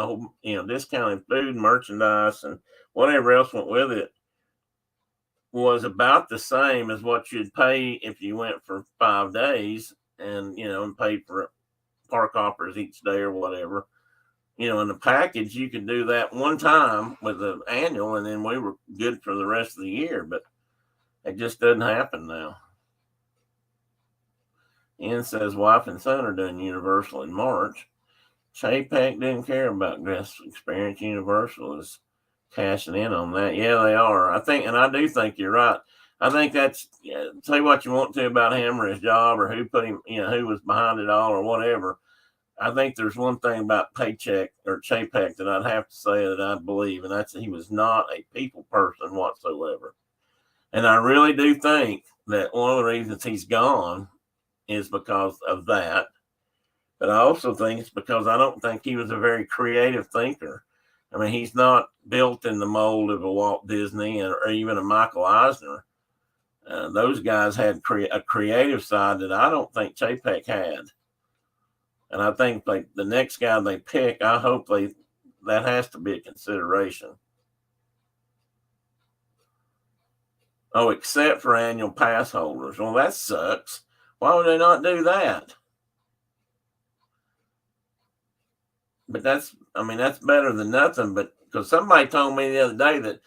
discounted food, merchandise, and whatever else went with it, was about the same as what you'd pay if you went for 5 days and paid for park hoppers each day or whatever. In the package, you could do that one time with the annual, and then we were good for the rest of the year. But it just doesn't happen now. Ian says wife and son are doing Universal in March. Chapek didn't care about guest experience. Universal is cashing in on that. Yeah, they are. I do think you're right. I think that's, say what you want to about him or his job or who put him, who was behind it all or whatever. I think there's one thing about Paycheck or Chapek that I'd have to say that I believe, and that's he was not a people person whatsoever. And I really do think that one of the reasons he's gone is because of that. But I also think it's because I don't think he was a very creative thinker. I mean, he's not built in the mold of a Walt Disney or even a Michael Eisner. Those guys had a creative side that I don't think Chapek had. And I think the next guy they pick, I hope that has to be a consideration. Oh, except for annual pass holders. Well, that sucks. Why would they not do that? But that's better than nothing. But because somebody told me the other day that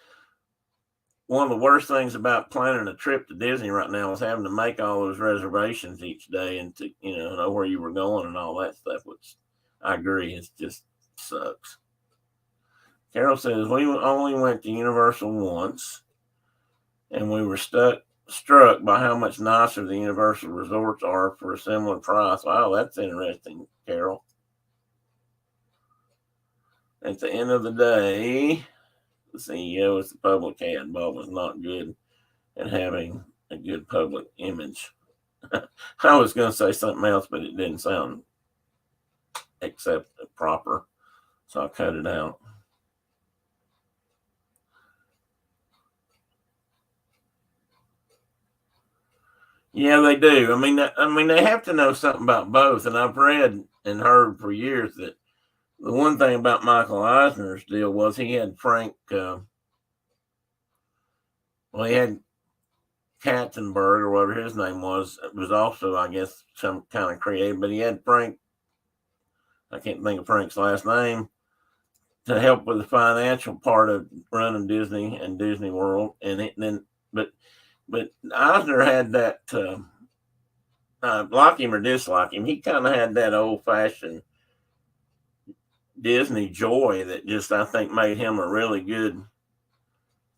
one of the worst things about planning a trip to Disney right now is having to make all those reservations each day and to know where you were going and all that stuff, which I agree, it just sucks. Carol says we only went to Universal once, and we were struck by how much nicer the Universal resorts are for a similar price. Wow, that's interesting, Carol. At the end of the day, the CEO is the public ad. Bob was not good at having a good public image. I was going to say something else, but it didn't sound proper, so I cut it out. Yeah, they do. I mean, they have to know something about both. And I've read and heard for years that the one thing about Michael Eisner's deal was he had Frank Well, he had Katzenberg or whatever his name was. It was also, I guess, some kind of creative, but he had Frank. I can't think of Frank's last name to help with the financial part of running Disney and Disney World, but Eisner had that. Like him or dislike him, he kind of had that old fashioned Disney joy that just I think made him a really good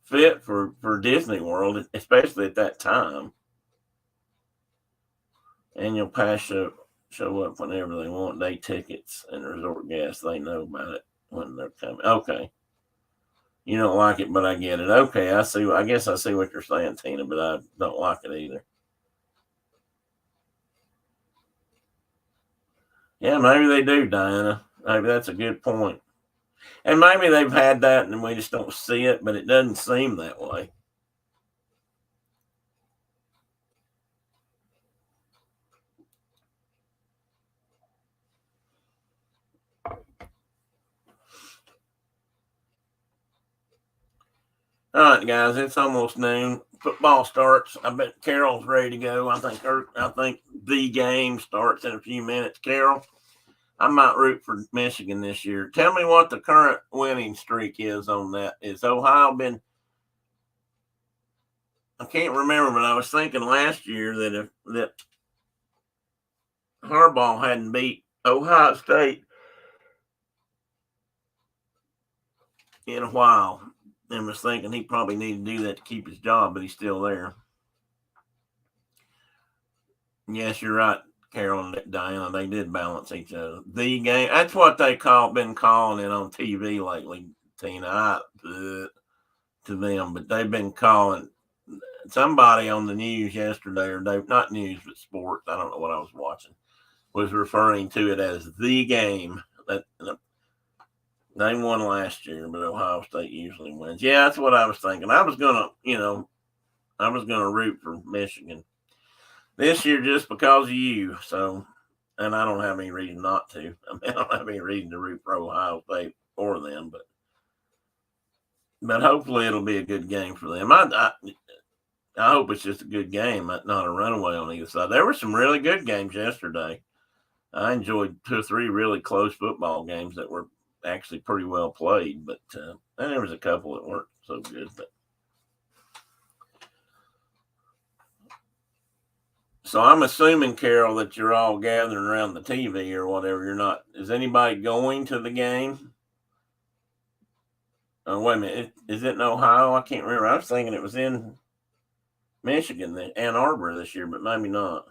fit for Disney World, especially at that time. Annual pass show up whenever they want. Day tickets and resort gas, they know about it when they're coming. Okay. You don't like it, but I get it. Okay, I see. I guess I see what you're saying, Tina, but I don't like it either. Yeah, maybe they do, Diana. Maybe that's a good point. And maybe they've had that and we just don't see it, but it doesn't seem that way. All right, guys, it's almost noon. Football starts. I bet Carol's ready to go. I think the game starts in a few minutes. Carol, I might root for Michigan this year. Tell me what the current winning streak is on that. Is Ohio been? I can't remember, but I was thinking last year that Harbaugh hadn't beat Ohio State in a while, and was thinking he probably needed to do that to keep his job, but he's still there. Yes, you're right, Carol and Diana. They did balance each other. The game. That's what they been calling it on TV lately, Tina. To them, but they've been calling somebody on the news yesterday, or not news, but sports. I don't know what I was watching. Was referring to it as the game that they won last year, but Ohio State usually wins. Yeah, that's what I was thinking. I was gonna root for Michigan this year just because of you. So, and I don't have any reason not to. I mean, I don't have any reason to root for Ohio State or them, but hopefully it'll be a good game for them. I hope it's just a good game, not a runaway on either side. There were some really good games yesterday. I enjoyed 2 or 3 really close football games that were actually pretty well played, but and there was a couple that weren't so good. But so I'm assuming, Carol, that you're all gathering around the TV or whatever. You're not. Is anybody going to the game? Oh, wait a minute. Is it in Ohio? I can't remember. I was thinking it was in Michigan, Ann Arbor this year, but maybe not.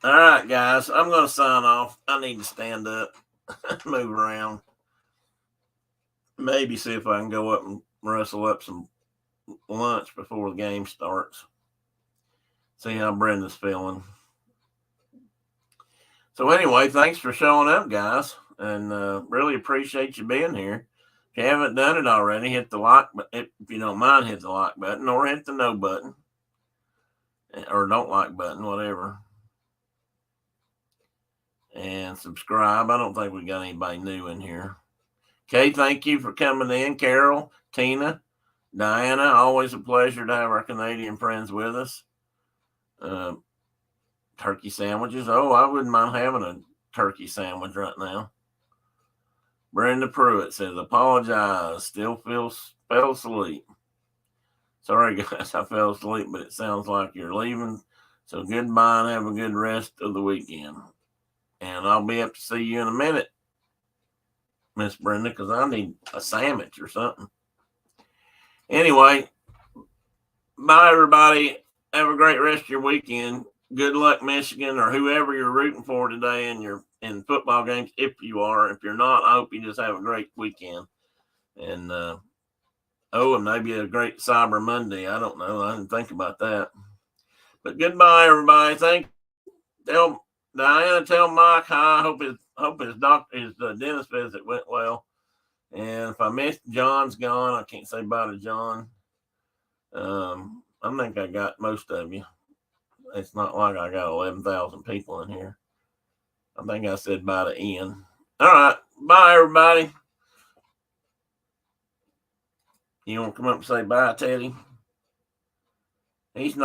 All right, guys, I'm going to sign off. I need to stand up, move around, maybe see if I can go up and rustle up some lunch before the game starts. See how Brenda's feeling. So anyway, thanks for showing up, guys, and really appreciate you being here. If you haven't done it already, hit the like button. If you don't mind, hit the like button or hit the no button or don't like button, whatever. And subscribe. I don't think we got anybody new in here. Okay, thank you for coming in, Carol, Tina, Diana. Always a pleasure to have our Canadian friends with us. Turkey sandwiches. Oh, I wouldn't mind having a turkey sandwich right now. Brenda Pruitt says, apologize. Still fell asleep. Sorry, guys, I fell asleep, but it sounds like you're leaving. So goodbye and have a good rest of the weekend. And I'll be up to see you in a minute, Miss Brenda, because I need a sandwich or something. Anyway, bye, everybody. Have a great rest of your weekend. Good luck, Michigan, or whoever you're rooting for today in football games. If you are, if you're not, I hope you just have a great weekend. And and maybe a great Cyber Monday. I don't know. I didn't think about that. But goodbye, everybody. Tell Diana, tell Mike hi. Hope his dentist visit went well. And if I missed John's gone, I can't say bye to John. I think I got most of you. It's not like I got 11,000 people in here. I think I said bye to Ian. All right. Bye, everybody. You want to come up and say bye, Teddy? He's not.